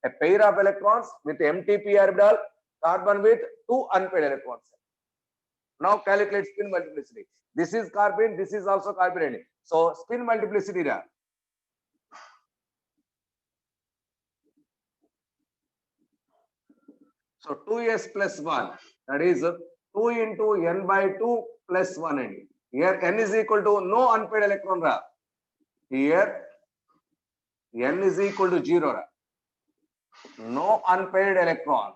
a pair of electrons with empty p orbital, carbon with 2 unpaired electrons. Now calculate spin multiplicity. This is carbene, this is also carbene. So spin multiplicity. So 2s plus 1, that is 2 into n by 2 plus 1 n. Here n is equal to no unpaired electron. Here n is equal to 0. No unpaired electron.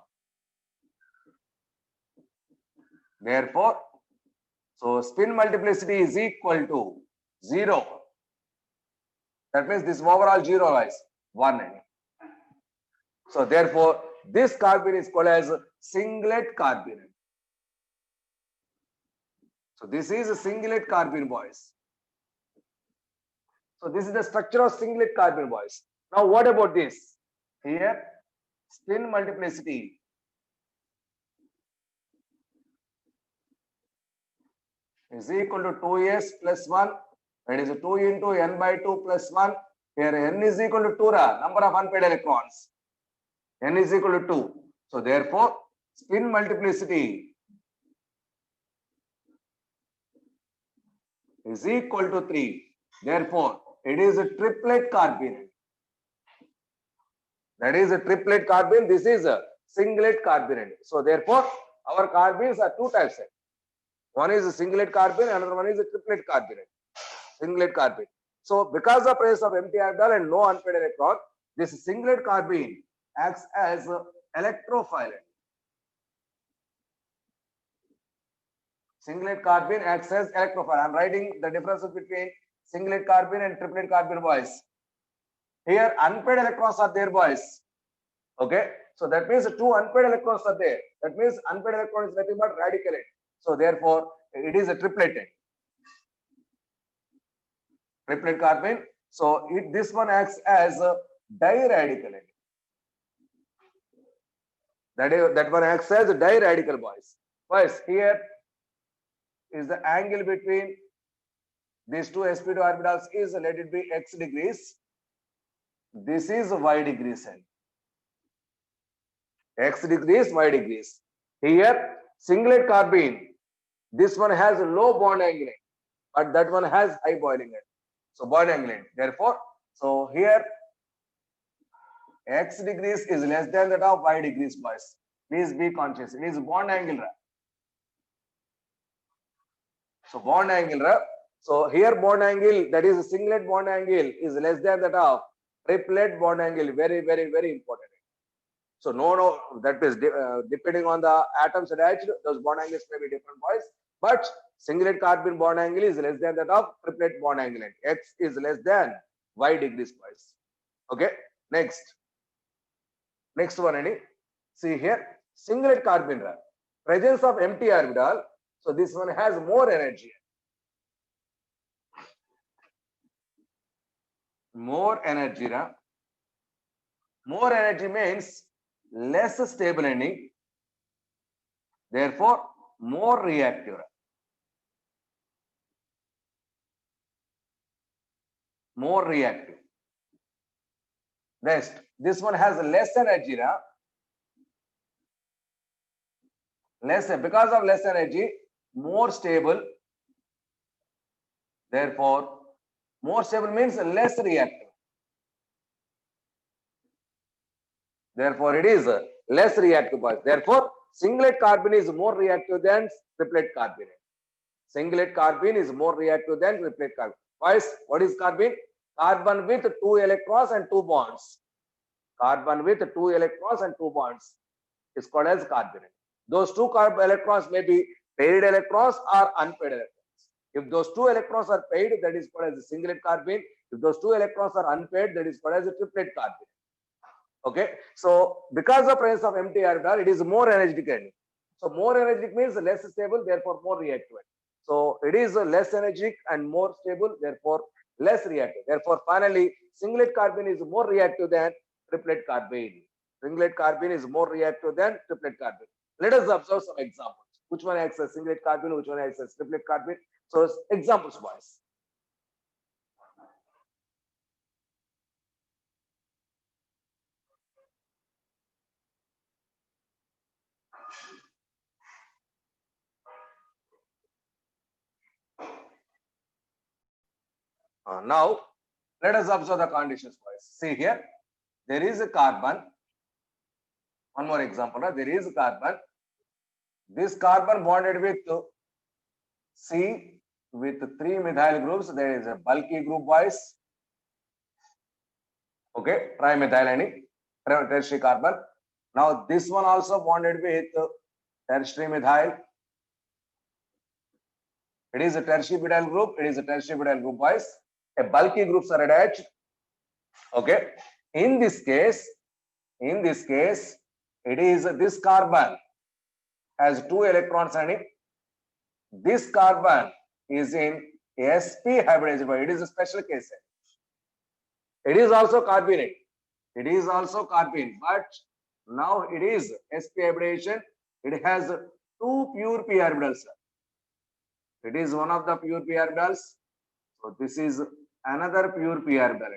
Therefore, so spin multiplicity is equal to 0. That means this overall 0 is 1 n. So therefore, this carbene is called as singlet carbene. So this is a singlet carbene, boys. So this is the structure of singlet carbene, boys. Now what about this? Here, spin multiplicity is equal to 2s plus 1. That is 2 into n by 2 plus 1. Here n is equal to 2, number of unpaired electrons. N is equal to 2. So therefore, spin multiplicity is equal to 3. Therefore, it is a triplet carbene. That is a triplet carbene. This is a singlet carbene. So therefore, our carbenes are 2 types. One is a singlet carbene, another one is a triplet carbene. Singlet carbene. So because of presence of empty orbital and no unpaired electron, this singlet carbene acts as electrophilant. Singlet carbene acts as electrophilant. I am writing the differences between singlet carbene and triplet carbene, boys. Here unpaired electrons are there, boys. Okay. So that means 2 unpaired electrons are there. That means unpaired electron is nothing but radical end. So therefore, it is a triplet end. Triplet carbene. So this one acts as a diradical end. That one acts as a diradical, boys. First, here is the angle between these two sp2 orbitals is, let it be x degrees. This is y degrees end. X degrees, y degrees. Here, singlet carbene. This one has a low bond angle, but that one has high boiling end. So bond angle. Therefore, so here x degrees is less than that of y degrees, boys. Please be conscious. It is bond angle. So bond angle. So here bond angle, that is singlet bond angle, is less than that of triplet bond angle. Very, very, very important. So no, that is depending on the atoms attached, those bond angles may be different, boys. But singlet carbene bond angle is less than that of triplet bond angle. X is less than y degrees, boys. Okay. Next one, any. See here, singlet carbene, presence of empty orbital. So this one has more energy. More energy. More energy means less stable ending. Therefore, more reactive. More reactive. Next, this one has less energy. Because of less energy, more stable. Therefore, more stable means less reactive. Therefore, it is less reactive. Therefore, singlet carbene is more reactive than triplet carbene. Singlet carbene is more reactive than triplet carbene. Boys, what is carbene? Carbon with 2 electrons and 2 bonds. Carbon with 2 electrons and 2 bonds is called as carbene. Those 2 electrons may be paired electrons or unpaired electrons. If those 2 electrons are paired, that is called as a singlet carbene. If those 2 electrons are unpaired, that is called as a triplet carbene. Okay, so because of presence of empty orbital, it is more energetic ending. So more energetic means less stable, therefore more reactive. So it is less energetic and more stable, therefore less reactive. Therefore, finally, singlet carbene is more reactive than triplet carbene. Singlet carbene is more reactive than triplet carbene. Let us observe some examples. Which one acts as singlet carbene, which one acts as triplet carbene? So examples wise. Now, let us observe the conditions wise. See here, there is a carbon. One more example, there is a carbon. This carbon bonded with C with 3 methyl groups. There is a bulky group wise. Okay, trimethyl tertiary carbon. Now this one also bonded with tertiary methyl. It is a tertiary butyl group. It is a tertiary butyl group wise. A bulky groups are attached. Okay. In this case, it is this carbon has 2 electrons in it. This carbon is in sp hybridized. It is a special case. It is also carbonate. It is also carbene, but now it is sp hybridization. It has 2 pure p orbitals. It is one of the pure p orbitals. So this is another pure p orbital.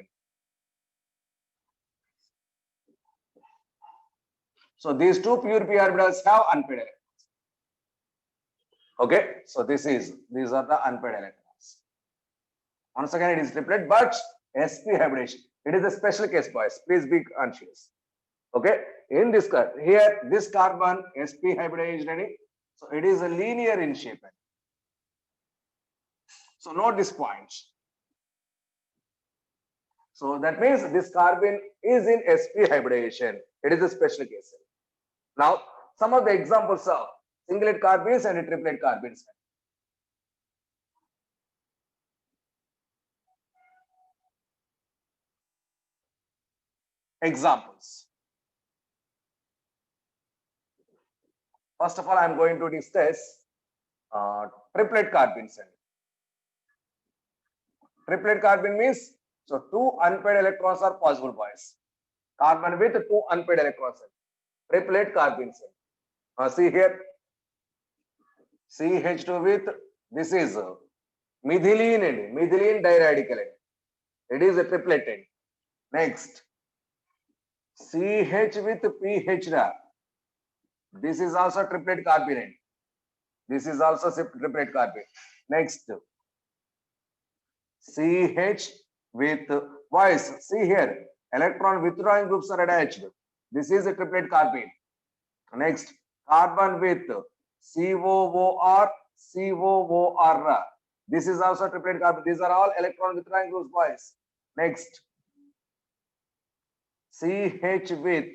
So these 2 pure p orbitals have unpaired electrons. Okay, so these are the unpaired electrons. Once again, it is triplet, but sp hybridization. It is a special case, boys. Please be conscious. Okay, in this here, this carbon sp hybridized, so it is a linear in shape. So note this point. So that means this carbon is in sp hybridization. It is a special case. Now, some of the examples of singlet carbenes and triplet carbenes. Examples. First of all, I am going to discuss triplet carbons. Triplet carbon means, so two unpaired electrons are possible, boys. Carbon with two unpaired electrons. Triplet carbons. See here, CH2 with, this is methylene and methylene diradical. It is a triplet. Next, CH with PH. This is also triplet carbon. This is also triplet carbon. Next, CH with, boys, see here, electron withdrawing groups are attached. This is a triplet carbon. Next, carbon with COOR, COOR. This is also triplet carbon. These are all electron withdrawing groups, boys. Next, CH with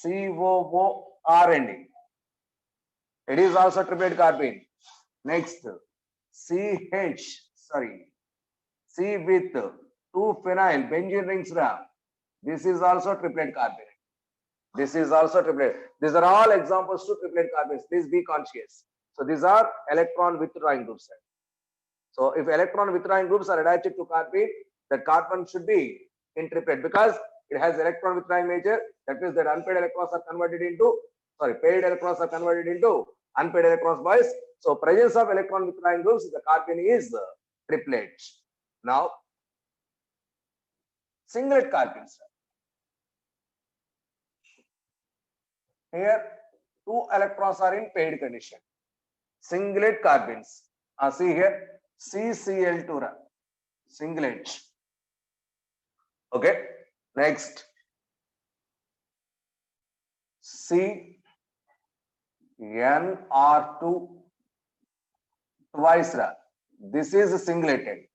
COOR ending. It is also triplet carbon. Next, CH, sorry, C with two phenyl benzene rings. This is also triplet carbon. This is also triplet. These are all examples to triplet carbons. Please be conscious. So these are electron withdrawing groups. So if electron withdrawing groups are attached to carbon, that carbon should be in triplet because it has electron withdrawing nature. That means that unpaired electrons are converted into, sorry, paired electrons are converted into unpaired electrons, boys. So presence of electron withdrawing groups, the carbon is triplet. Now, singlet carbons. Here, two electrons are in paired condition. Singlet carbons. See here, CCl2, singlet. Okay. Next, CnR2 twice. This is singleted.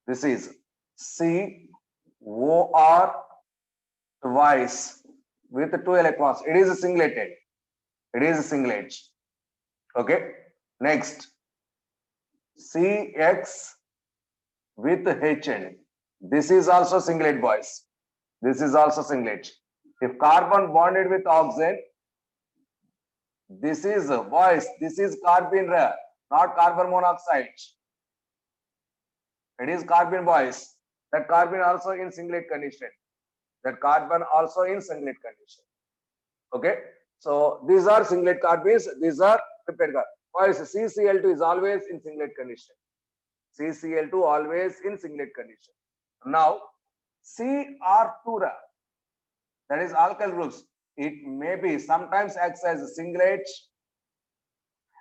This is COR twice with two electrons. It is singleted. It is singlet. Okay. Next, CX with HN. This is also singlet, boys. This is also singlet. If carbon bonded with oxygen, this is, boys, this is carbon, not carbon monoxide. It is carbon, boys. That carbon also in singlet condition. That carbon also in singlet condition. Okay. So these are singlet carbons. These are triplet carbons. Boys, CCl2 is always in singlet condition. CCl2 always in singlet condition. Now, CR2, that is alkyl groups. It may be sometimes acts as a singlet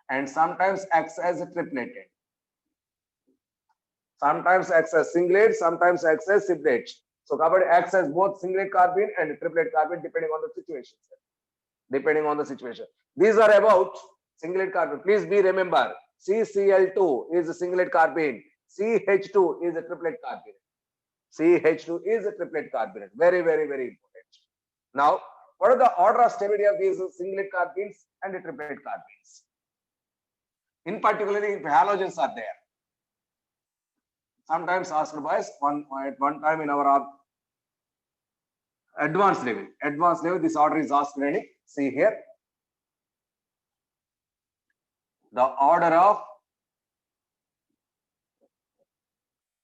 and sometimes acts as a triplet. Sometimes acts as singlet, sometimes acts as triplet. So carbon acts as both singlet carbon and triplet carbon depending on the situation. Depending on the situation. These are about singlet carbon. Please be remember, CCl2 is a singlet carbon. CH2 is a triplet carbon. CH2 is a triplet carbon. Very, very, very important. Now, what are the order of stability of these singlet carbons and the triplet carbons? In particular, if halogens are there. Sometimes asked boys, at one time in our advanced level, this order is asked. See here. The order of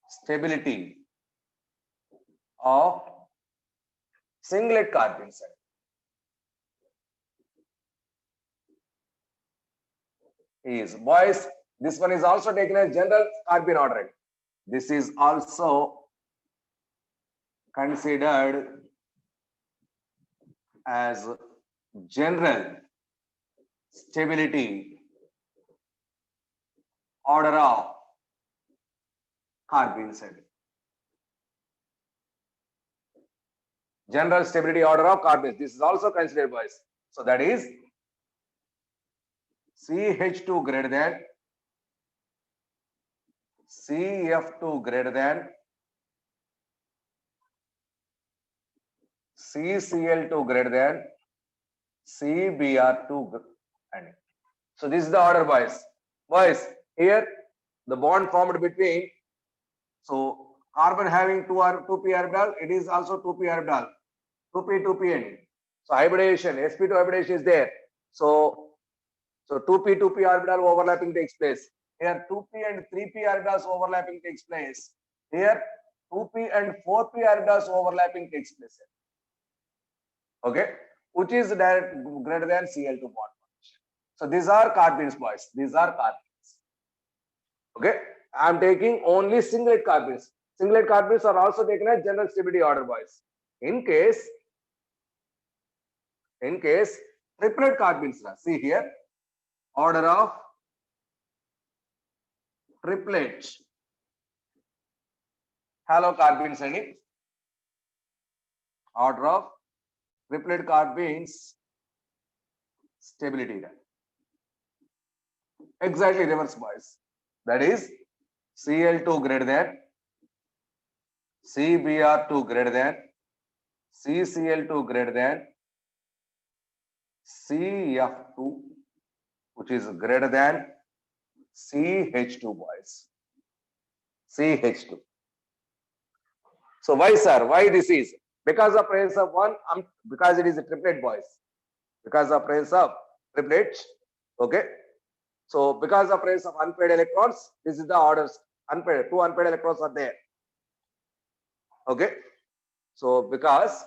stability of singlet carbons is, boys, this one is also taken as general carbon ordering. This is also considered as general stability order of carbons. General stability order of carbons. This is also considered, boys. So that is CH2 greater than, CF2 greater than, CCl2 greater than, CBr2. So this is the order, boys. Boys, here the bond formed between, so carbon having 2p orbital, it is also 2p orbital, 2p, 2p. So hybridization, sp2 hybridization is there. So So 2p 2p orbital overlapping takes place. Here 2p and 3p orbitals overlapping takes place. Here 2p and 4p orbitals overlapping takes place. Okay, which is greater than Cl2 bond. So these are carbenes, boys. These are carbenes. Okay, I am taking only singlet carbenes. Singlet carbenes are also taken as general stability order, boys. In case triplet carbenes, see here, order of triplet halocarbenes and order of triplet carbenes stability. Exactly reverse, boys. That is Cl2 greater than, Cbr2 greater than, CCl2 greater than, CF2, which is greater than CH2, boys. CH2. So why, sir? Why this is? Because of presence of one, because it is a triplet, boys. Because of presence of triplet. Okay. So because of presence of unpaired electrons, this is the orders. Unpaired, two unpaired electrons are there. Okay. So because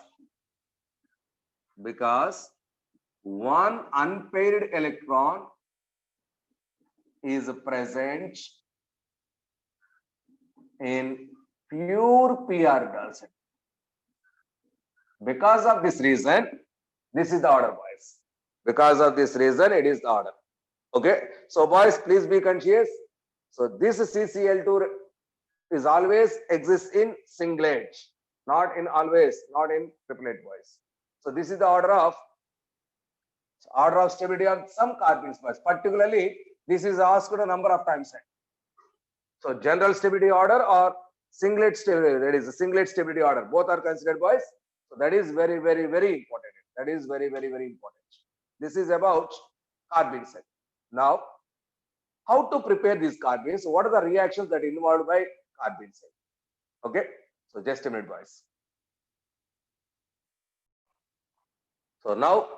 one unpaired electron is present in pure p orbitals. Because of this reason, this is the order, boys. Because of this reason, it is the order. Okay. So boys, please be conscious. So this CCl2 is always exists in singlet, not in triplet, boys. So this is the order of stability of some carbenes, boys. Particularly, this is asked a number of times. So general stability order or singlet stability, that is a singlet stability order. Both are considered, boys. So that is very, very, very important. That is very, very, very important. This is about carbene cell. Now, how to prepare these carbenes? So what are the reactions that are involved by carbene cell? Okay. So just a minute, boys. So now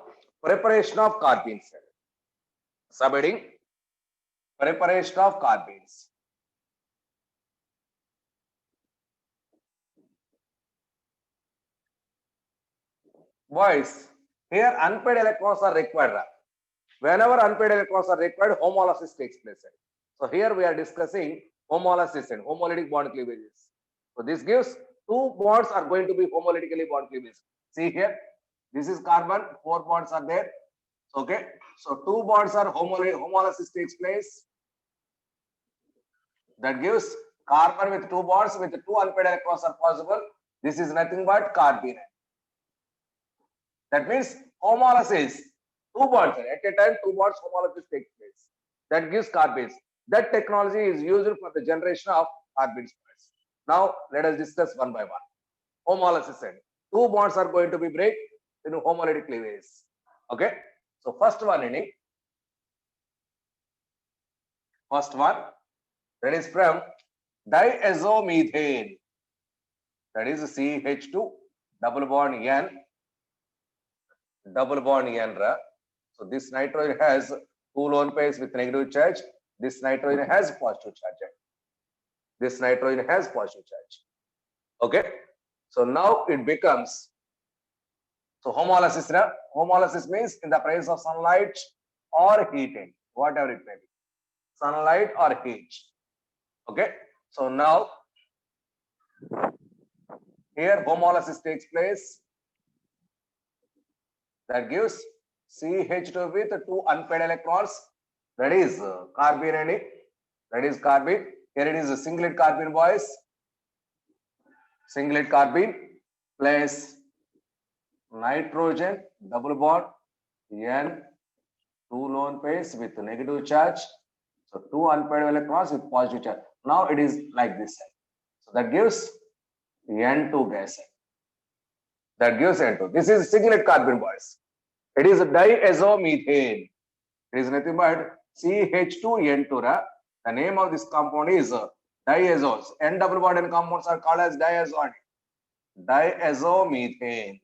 preparation of carbene cell. Subheading preparation of carbenes. Boys, here unpaired electrons are required. Whenever unpaired electrons are required, homolysis takes place. So here we are discussing homolysis and homolytic bond cleavages. So this gives two bonds are going to be homolytically bond cleavage. See here, this is carbon, 4 bonds are there. Okay, so 2 bonds are homolysis takes place. That gives carbon with 2 bonds with 2 unpaired electrons are possible. This is nothing but carbene. That means homolysis, 2 bonds at a time, 2 bonds homolysis takes place. That gives carbenes. That technology is used for the generation of carbenes. Now let us discuss one by one. Homolysis end. 2 bonds are going to be break in homolytic cleavage. Okay. So first one that is from diazomethane. That is CH2 double bond N. Double bond N. So this nitrogen has 2 lone pairs with negative charge. This nitrogen has positive charge. This nitrogen has positive charge. Okay. So now it becomes, so homolysis. Homolysis means in the presence of sunlight or heating, whatever it may be. Sunlight or heat. Okay. So now here homolysis takes place. That gives CH2 with 2 unpaired electrons. That is carbene. That is carbene. Here it is a singlet carbene, boys. Singlet carbene plus nitrogen double bond N, 2 lone pairs with negative charge. So 2 unpaired electrons with positive charge. Now it is like this. So that gives N2 gas. That gives N2. This is singlet carbene, boys. It is diazomethane. It is nothing but CH2N2. The name of this compound is diazones. N double bond and compounds are called as diazone. Diazomethane.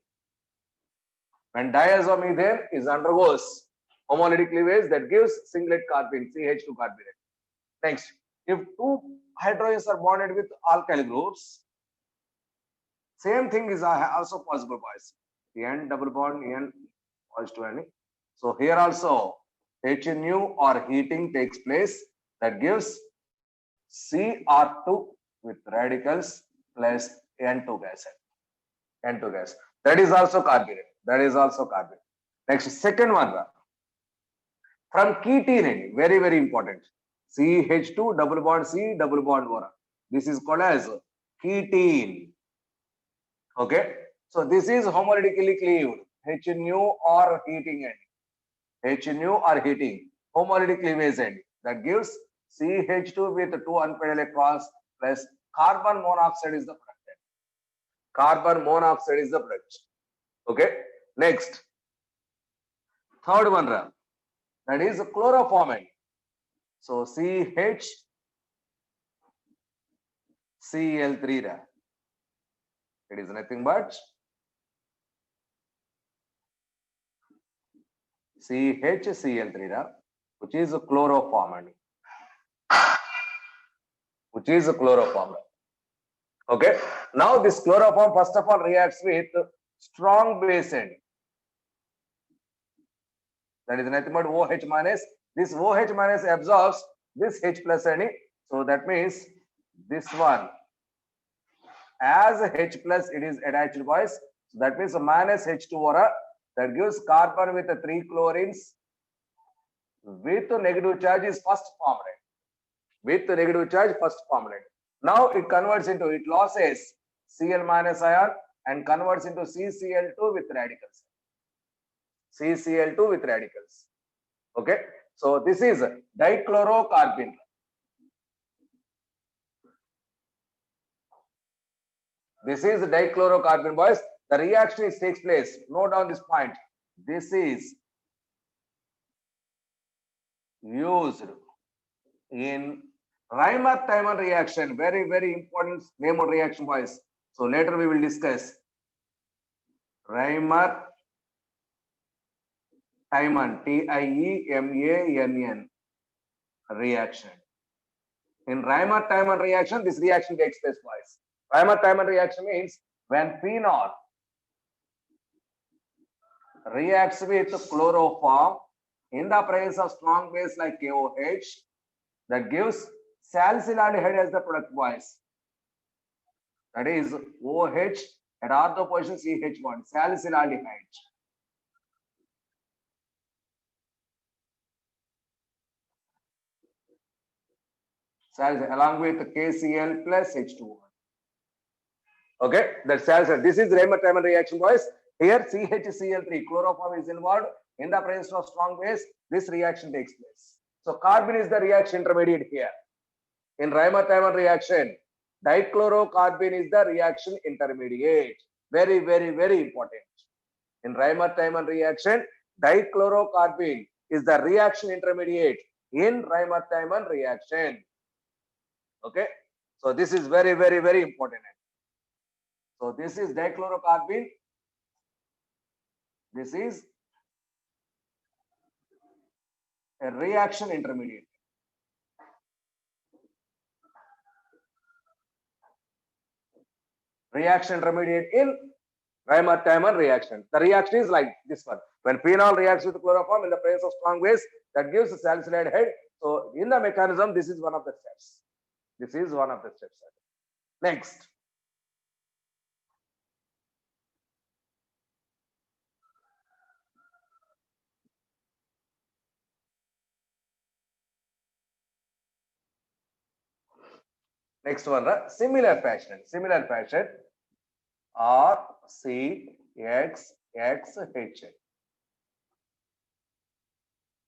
When diazomethane is undergoes Homolytic cleavage that gives singlet carbene, CH2 carbene. Next, if two hydrogens are bonded with alkyl groups, same thing is also possible, boys. N double bond, N positive N. So here also H nu or heating takes place that gives Cr2 with radicals plus N2 gas. N2 gas. That is also carbonate. That is also carbonate. Next, second one. From ketene, very, very important. CH2 double bond C double bond O. This is called as ketene. Okay. So this is homolytically cleaved. H nu or heating end. H nu or heating. Homolytic cleavage end. That gives CH2 with 2 unpaired electrons plus carbon monoxide is the product. Carbon monoxide is the product. Okay. Next. Third one, that is chloroform. So CH Cl3. It is nothing but CHCl3, which is chloroform. Which is chloroform. Okay. Now this chloroform first of all reacts with strong base end. That is nothing but OH minus. This OH minus absorbs this H plus N. So that means this one as H plus it is attached, boys. So that means minus H2 that gives carbon with 3 chlorines with negative charge is first formed. With negative charge first formed. Now it converts into, it losses Cl minus ion and converts into CCl2 with radicals. CCl2 with radicals. Okay. So this is dichlorocarbene. This is dichlorocarbene, boys. The reaction takes place. Note down this point. This is used in Reimer-Tiemann reaction. Very, very important name of reaction, boys. So later we will discuss Reimer-Tiemann, Tiemann reaction. In Reimer-Tiemann reaction, this reaction takes place, boys. Reimer-Tiemann reaction means when phenol reacts with chloroform in the presence of strong base like KOH, that gives salicylaldehyde as the product, boys. That is OH at ortho position CH bond, salicylaldehyde. Along with KCl plus H2O. Okay, that's salicylate. This is Reimer-Tiemann reaction, boys. Here CHCl3, chloroform is involved in the presence of strong base. This reaction takes place. So carbon is the reaction intermediate here. In Reimer-Tiemann reaction, dichlorocarbene is the reaction intermediate. Very, very, very important. In Reimer-Tiemann reaction, dichlorocarbene is the reaction intermediate in Reimer-Tiemann reaction. Okay, so this is very, very, very important. So this is dichlorocarbene. This is a reaction intermediate. Reaction intermediate in Reimer-Tiemann reaction. The reaction is like this one. When phenol reacts with chloroform in the presence of strong base, that gives a salicylate. So in the mechanism, this is one of the steps. This is one of the steps. Next. Next one, similar fashion. RCXXH.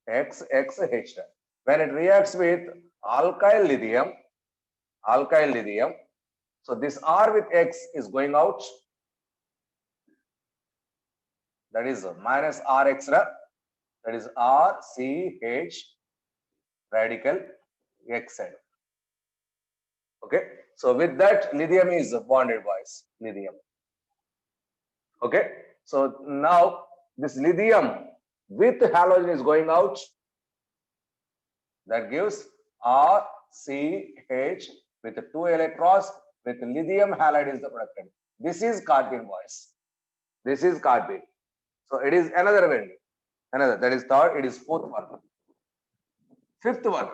XXH. When it reacts with alkyl lithium, so this R with X is going out. That is minus RX. That is RCH radical X side. Okay, so with that lithium is bonded, boys. Lithium. Okay, so now this lithium with halogen is going out. That gives RCH with 2 electrons with lithium halide is the productant. This is carbene, boys. This is carbene. So it is another value. Another, that is third, it is fourth one. Fifth one.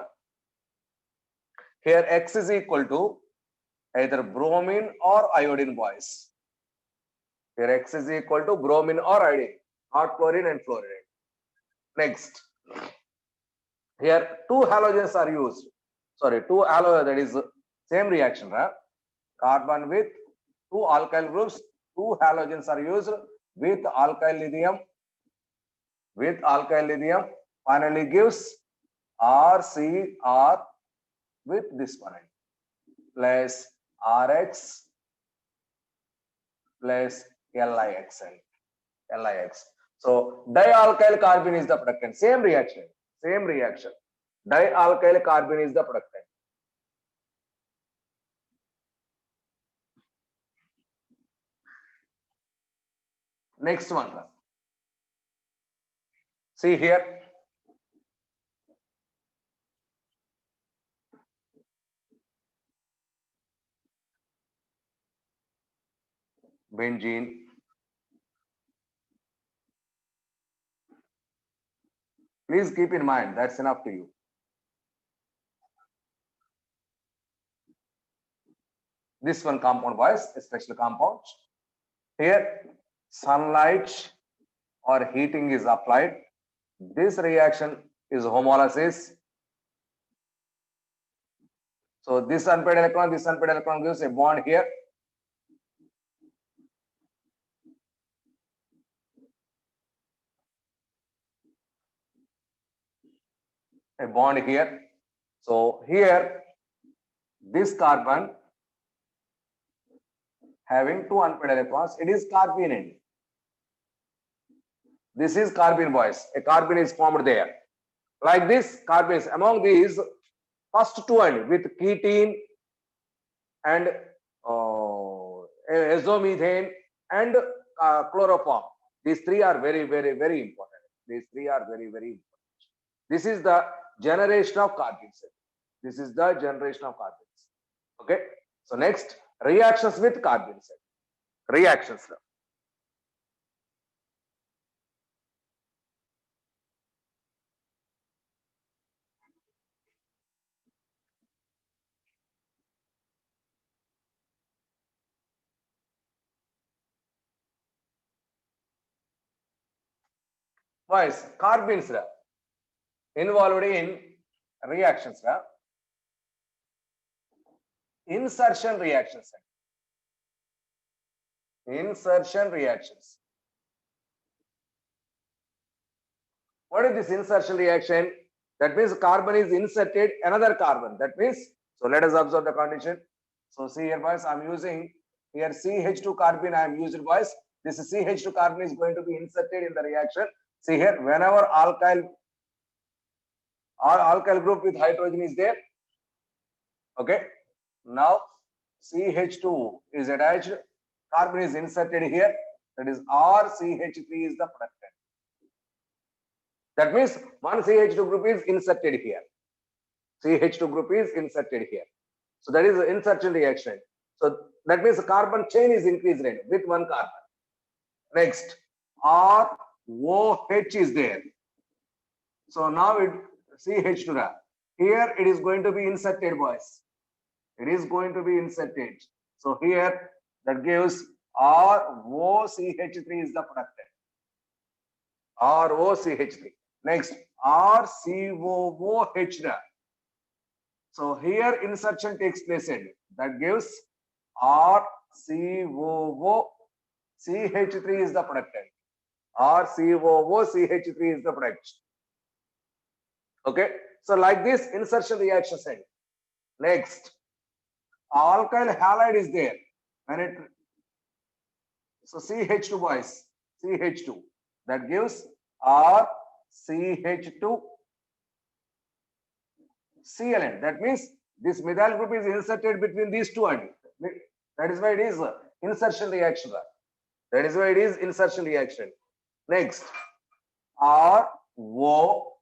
Here X is equal to either bromine or iodine, boys. Here X is equal to bromine or iodine, not chlorine and fluorine. Next. Here two halogens are used. Sorry, two halogens, that is same reaction, right? Carbon with two alkyl groups, two halogens are used with alkyl lithium. With alkyl lithium, finally gives RCr with this one plus Rx plus LIX. So dialkyl carbene is the productant. Same reaction. Same reaction. Dialkyl carbene is the productant. Next one. See here. Benzene. Please keep in mind, that's enough to you. This one compound wise, a special compound. Here, sunlight or heating is applied. This reaction is homolysis. So this unpaired electron gives a bond here. A bond here. So here, this carbon having two unpaired electrons, it is carbene. This is carbene, boys. A carbene is formed there. Like this, carbenes among these first two end with ketene and azomethane and chloroform. These three are very, very, very important. These three are very, very important. This is the generation of carbenes. This is the generation of carbenes. Okay. So next, reactions with carbenes. Reactions. Boys, carbenes involved in reactions. Insertion reactions. Insertion reactions. What is this insertion reaction? That means carbon is inserted another carbon. That means, so let us observe the condition. So see here, boys, I'm using here CH2 carbene. I am using, boys. This CH2 carbene is going to be inserted in the reaction. See here, whenever alkyl group with hydrogen is there. Okay. Now CH2 is attached. Carbon is inserted here. That is RCH3 is the productant. That means one CH2 group is inserted here. CH2 group is inserted here. So that is the insertion reaction. So that means the carbon chain is increased with one carbon. Next, ROH is there. So now it CH2. Here it is going to be inserted, boys. It is going to be inserted. So here that gives ROCH3 is the productant. ROCH3. Next, RCOOH. So here insertion takes place and that gives RCOOCH3 is the productant. RCOOCH3 is the product. Okay. So like this insertion reaction side. Next, alkyl halide is there. When it so CH2, boys, CH2 that gives RCH2 CLN. That means this methyl group is inserted between these two ends. That is why it is insertion reaction. That is why it is insertion reaction. Next, R O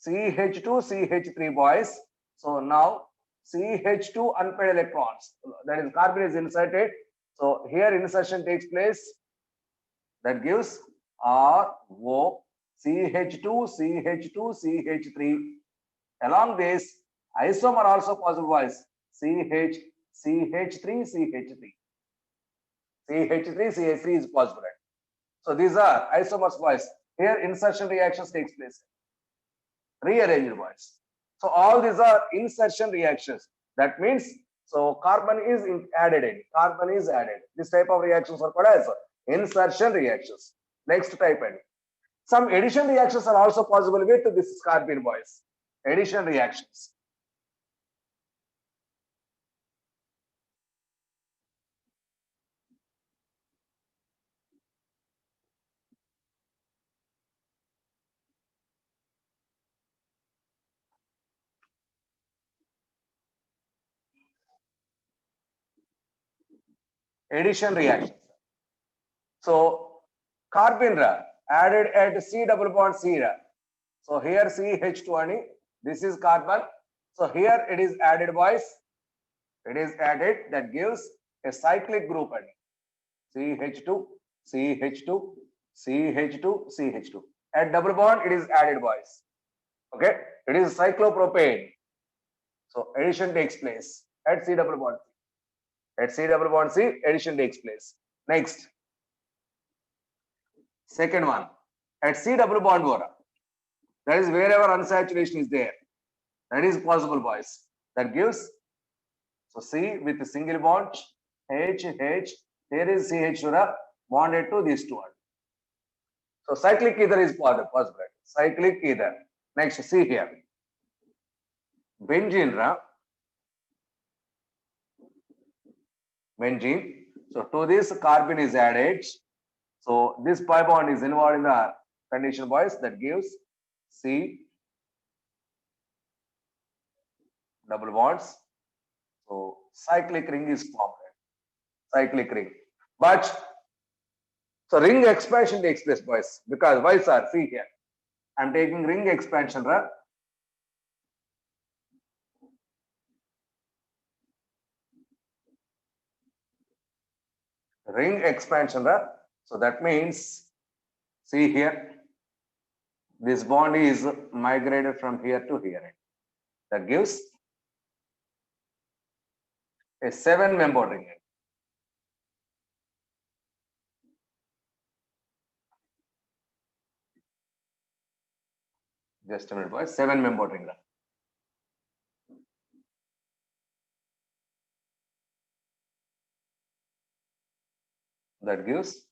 CH2 CH3 boys. So now CH2 unpaired electrons, that is carbon is inserted. So here insertion takes place, that gives R O CH2 CH2 CH3. Along this isomer also possible boys, CH CH3 CH3 CH3 CH3 is possible. So these are isomers boys. Here insertion reactions takes place. Rearranged boys. So all these are insertion reactions. That means so carbon is added in. Carbon is added. This type of reactions are called as insertion reactions. Next type and some addition reactions are also possible with this carbon boys. Addition reactions. Addition reactions. So carbon added at C double bond C. So here CH2 this is carbon. So here it is added boys. It is added, that gives a cyclic group CH2 CH2 CH2 CH2. At double bond it is added boys. Okay, it is cyclopropane. So addition takes place at C double bond. At C double bond C, addition takes place. Next, second one, at C double bond O, that is wherever unsaturation is there, that is possible boys. That gives, so C with a single bond, H, here is CH bonded to these two. So cyclic ether is possible. Cyclic ether. Next, see here. Benzene, benzene. So to this carbon is added. So this pi bond is involved in the condition boys, that gives C double bonds. So cyclic ring is formed. Cyclic ring. But so ring expansion takes place boys, because why sir? See here. I'm taking ring expansion. Ring expansion. So that means, see here, this bond is migrated from here to here. That gives a 7-member ring. Just a minute, boys. 7-member ring. That gives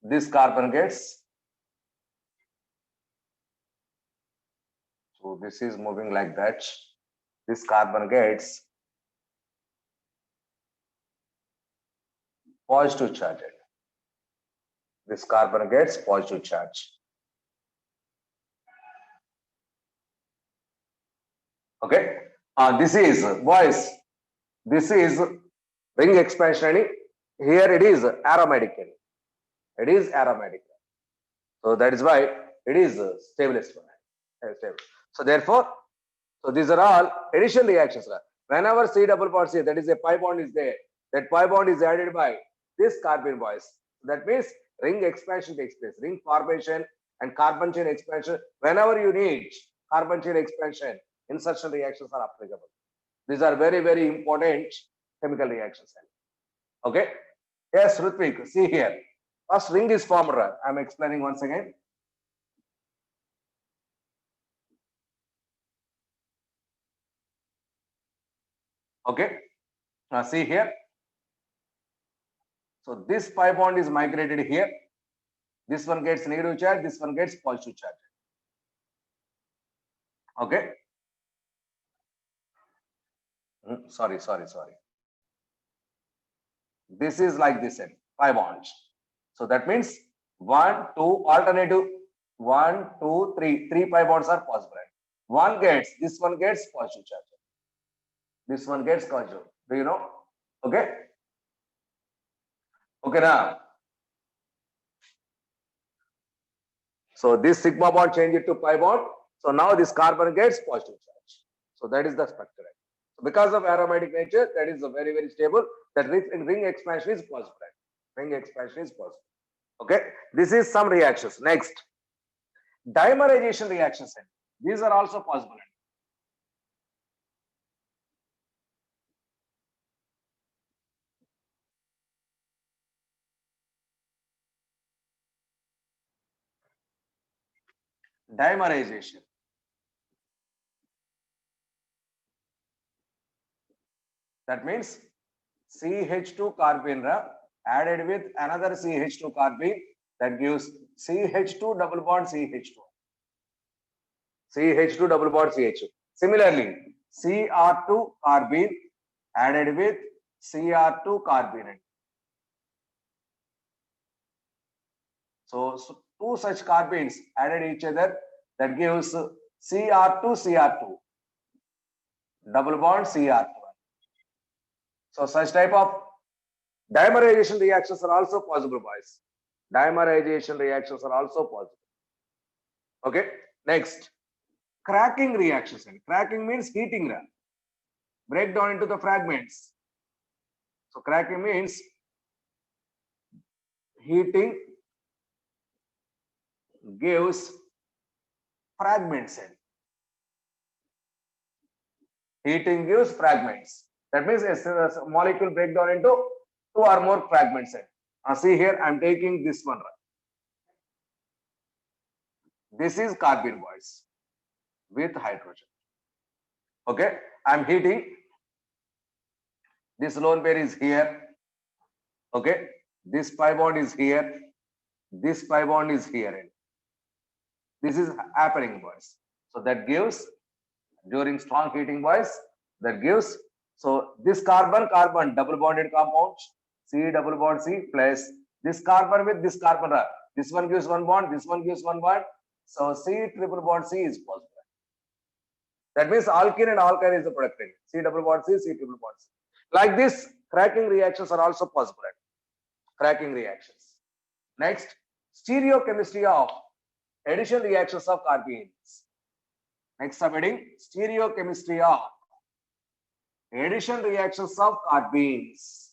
this carbon gets, so this is moving like that. This carbon gets positive charge. This carbon gets positive charge. Okay. This is boys. This is ring expansion. Here it is aromatic. It is aromatic. So that is why it is stabilized. So therefore, so these are all addition reactions. Whenever C double bond C, that is a pi bond is there, that pi bond is added by this carbon boys. That means ring expansion takes place, ring formation and carbon chain expansion. Whenever you need carbon chain expansion, insertion reactions are applicable. These are very, very important chemical reactions. Okay. Yes, Rutvik, see here. First ring is formed. I'm explaining once again. Okay. Now see here. So this pi bond is migrated here. This one gets negative charge. This one gets positive charge. Okay. Sorry. This is like this, pi bonds. So that means 1, 2, alternative 1, 2, 3. 3 pi bonds are possible. One gets, this one gets positive charge. This one gets positive. Do you know? Okay. Okay, now. So this sigma bond change it to pi bond. So now this carbon gets positive charge. So that is the structure. So because of aromatic nature, that is a very, very stable. That ring expansion is positive. Ring expansion is positive. Okay. This is some reactions. Next, dimerization reactions. These are also possible. Dimerization. That means CH2 carbene added with another CH2 carbene, that gives CH2 double bond CH2. CH2 double bond CH2. Similarly, Cr2 carbene added with Cr2 carbene. So two such carbenes added each other, that gives Cr2 Cr2 double bond Cr2. So such type of dimerization reactions are also possible, boys. Dimerization reactions are also possible. Okay. Next, cracking reactions. Cracking means heating. Break down into the fragments. So cracking means heating gives fragments. Heating gives fragments. That means a molecule break down into two or more fragments. See here, I'm taking this one. This is carbene, boys, with hydrogen. Okay, I'm heating. This lone pair is here. Okay, this pi bond is here. This pi bond is here. This is happening, boys. So that gives, during strong heating, boys, that gives, so this carbon double bonded compound, C double bond C plus this carbon with this carbon, this one gives one bond, this one gives one bond. So C triple bond C is positive. That means alkene and alkyne is the product. C double bond C, C triple bond C. Like this, cracking reactions are also possible. Cracking reactions. Next, stereochemistry of addition reactions of carbenes. Next subheading, stereochemistry of addition reactions of carbenes.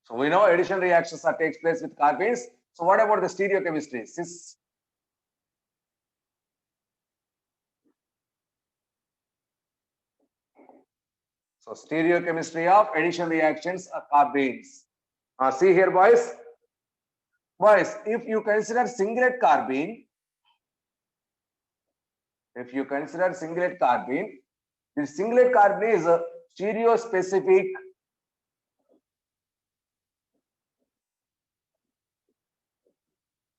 So we know addition reactions that takes place with carbenes. So what about the stereochemistry? So stereochemistry of addition reactions of carbenes. See here, boys. Boys, if you consider singlet carbene, the singlet carbene is a stereospecific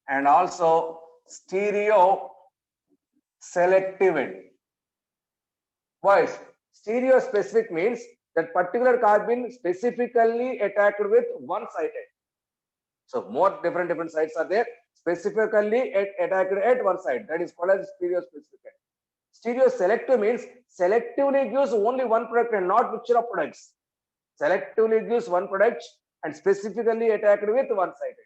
and also stereo selective. Boys, stereospecific means that particular carbene specifically attacked with one site. So more different sites are there, specifically attacked at one site. That is called as stereospecific. Stereoselective means selectively gives only one product and not mixture of products. Selectively gives one product and specifically attacked with one site.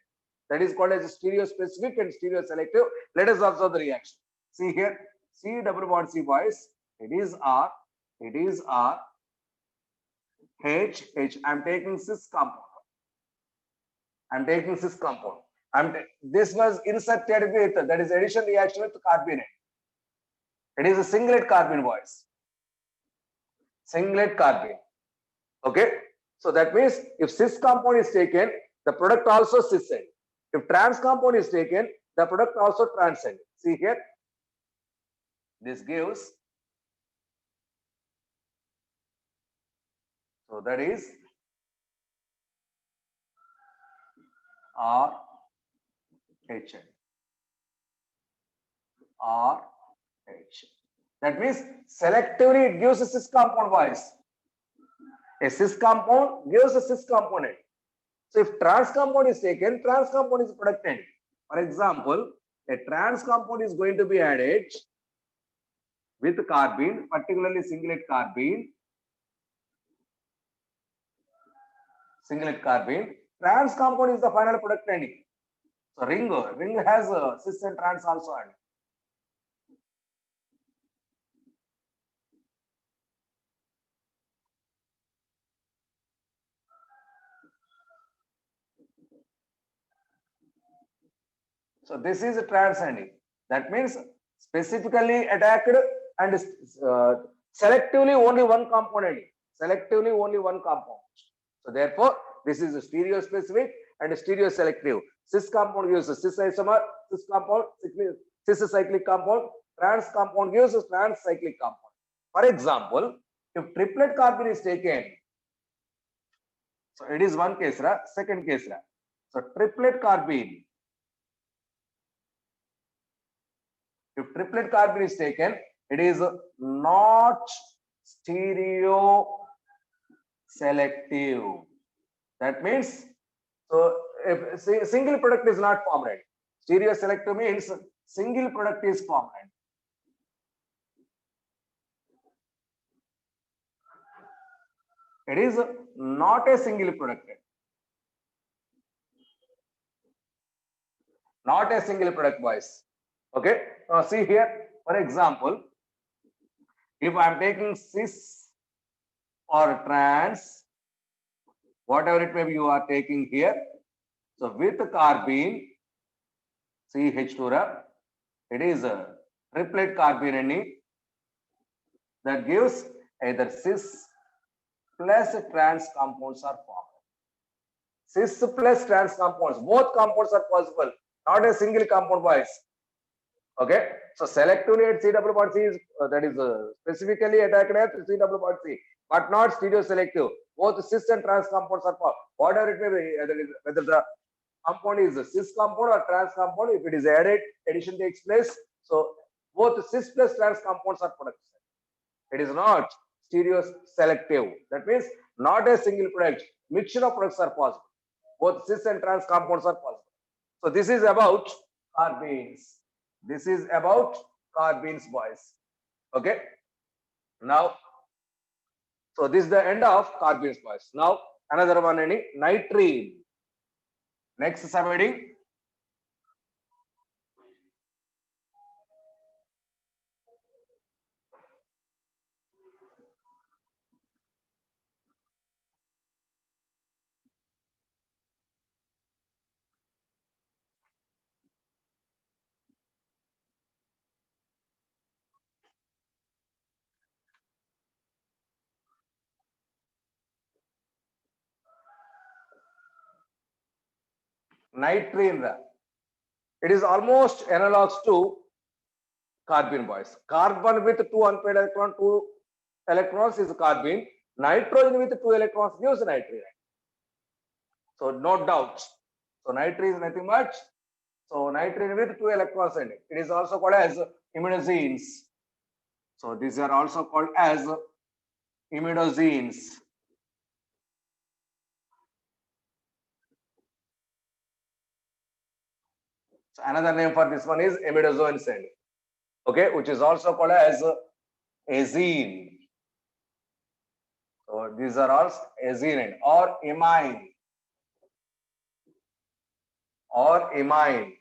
That is called as stereospecific and stereoselective. Let us observe the reaction. See here, C double bond C, boys. It is R. H. I'm taking cis compound. This was inserted with, that is addition reaction with carbene. It is a singlet carbene, boys. Singlet carbene. Okay. So that means if cis compound is taken, the product also cis end. If trans compound is taken, the product also trans end. See here. This gives. So that is R H. R H. That means selectively it gives a cis compound, boys. A cis compound gives a cis component. So if trans compound is taken, trans compound is product end. For example, a trans compound is going to be added with carbene, particularly singlet carbene. Singlet carbene. Trans compound is the final product ending. So ring has cis and trans also added. So this is a trans ending. That means specifically attacked and selectively only one component. Selectively only one compound. So therefore, this is a stereo specific and stereo selective. Cis compound gives a cis isomer, cis compound, cis cyclic compound, trans compound gives a trans cyclic compound. For example, if triplet carbene is taken, so it is one case, second case. So triplet carbene, if triplet carbene is taken, it is not stereo selective. That means, so if single product is not formed, stereo selective means single product is formed. It is not a single product. Not a single product, boys. Okay. Now see here, for example, if I am taking cis or trans, whatever it may be, you are taking here. So with carbene, CH2, it is a triplet carbene ending that gives either cis plus trans compounds are formed. Cis plus trans compounds, both compounds are possible, not a single compound wise. Okay, so selectively at CW part C is that is specifically attacked at CW part C, but not stereo selective. Both cis and trans compounds are formed. Whatever it may be, whether the compound is a cis compound or trans compound, if it is added, addition takes place. So both cis plus trans compounds are products. It is not stereo selective. That means not a single product. Mixture of products are possible. Both cis and trans compounds are possible. So this is about carbenes. This is about carbenes, boys. Okay. Now, so this is the end of carbenes, boys. Now another one, any nitrene. Next subheading. Nitrene. It is almost analogous to carbene, boys. Carbon with two unpaired electron, two electrons is carbene. Nitrogen with two electrons gives nitrene. So no doubt. So nitrene is nothing much. So nitrene with two electrons in it. It is also called as imidogenes. So these are also called as imidogenes. So another name for this one is imidozones, okay, which is also called as azine. So these are all azine or imine. Or imine.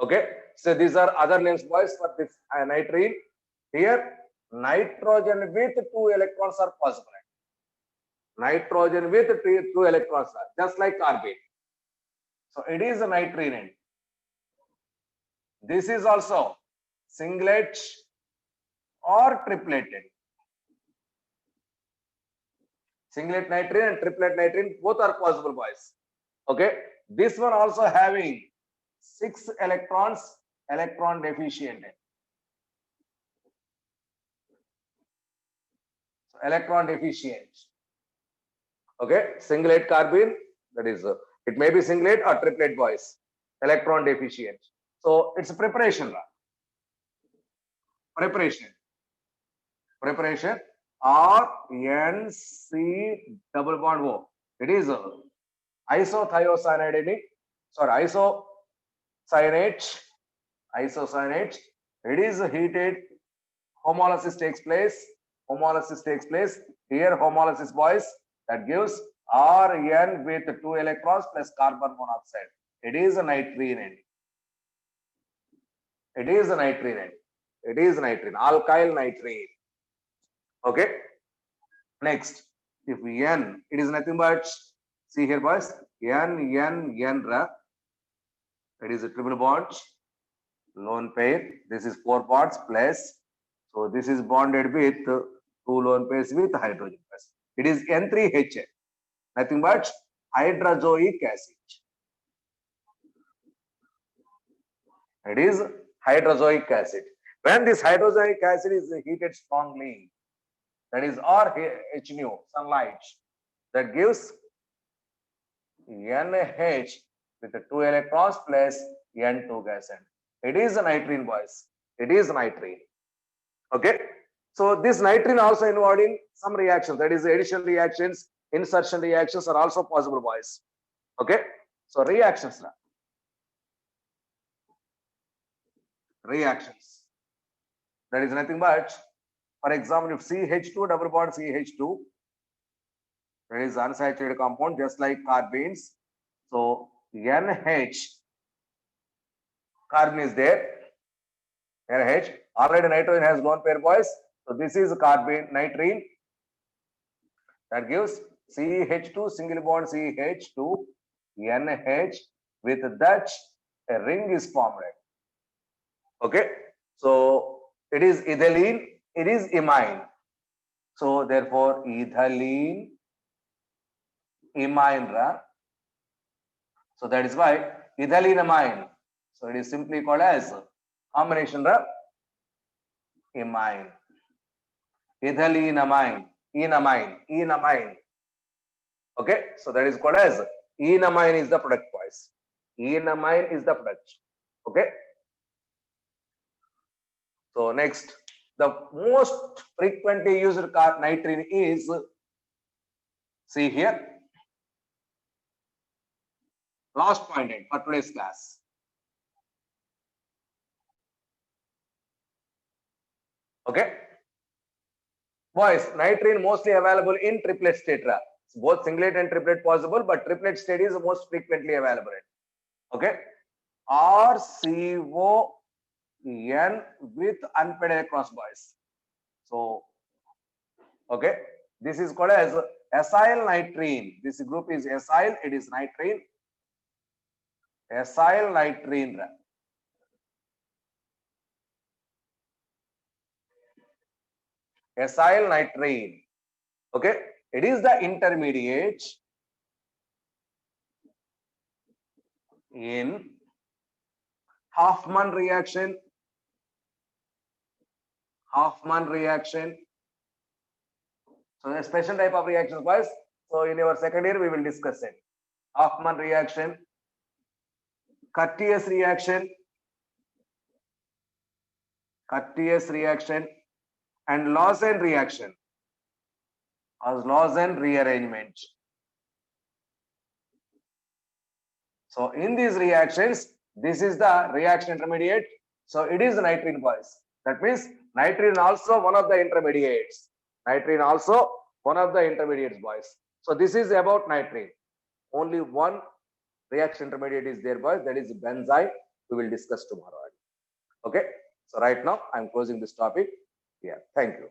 Okay, so these are other names, boys, for this nitrene. Here, nitrogen with two electrons are possible. Nitrogen with two electrons are just like carbene. So it is a nitrene. This is also singlet or tripleted. Singlet nitrene and triplet nitrene both are possible, boys. Okay, this one also having 6 electrons, electron deficient. So electron deficient. Okay, singlet carbene, that is it may be singlet or triplet, boys. Electron deficient. So it's a preparation. Preparation R N C double bond O. It is Isothiocyanate, sorry, isocyanate, it is heated, homolysis takes place. Here homolysis, boys, that gives Rn with 2 electrons plus carbon monoxide. It is a nitrene. It is a nitrine. It is nitrine, alkyl nitrine. Okay. Next, if N, it is nothing but, see here, boys, N, ra. It is a triple bond, lone pair. This is 4 bonds plus. So this is bonded with 2 lone pairs with hydrogen plus. It is N3HN, nothing but hydrozoic acid. It is hydrozoic acid. When this hydrozoic acid is heated strongly, that is RH nu, sunlight, that gives NH with 2 electrons plus N2 gas. It is a nitrine, boys. It is nitrine. Okay. So this nitrine also involved in some reactions. That is, addition reactions, insertion reactions are also possible, boys. Okay. So reactions. Reactions. That is nothing but, for example, if CH2 double bond CH2, that is unsaturated compound, just like carbenes. So NH, carbon is there. NH, already nitrogen has lone pair, boys. So this is carbon nitrine. That gives CH2 single bond CH2 NH. With that, a ring is formed. Okay. So it is ethylene. It is imine. So therefore, ethylene, imine. So that is why ethylene amine. So it is simply called as combination imine. Ethylene amine, enamine. Okay, so that is called as enamine is the product, boys. Enamine is the product. Okay. So next, the most frequently used nitrine is, see here, last point for today's class. Okay. Boys, nitrine mostly available in triplet state. Both singlet and triplet possible, but triplet state is most frequently available. Okay. RCON with unpaired electrons, boys. So, okay, this is called as acyl nitrine. This group is acyl, it is nitrine. Acyl nitrine. Acyl nitrine. Okay, it is the intermediate in Hoffman reaction. Hoffman reaction. So a special type of reaction, boys. So in your second year, we will discuss it. Hoffman reaction, Curtius reaction, and Lausanne reaction, or Lausanne rearrangement. So in these reactions, this is the reaction intermediate. So it is nitrine, boys. That means nitrine also one of the intermediates. Nitrine also one of the intermediates, boys. So this is about nitrine. Only one reaction intermediate is there, boys. That is benzene. We will discuss tomorrow. Okay. So right now I'm closing this topic. Yeah. Thank you.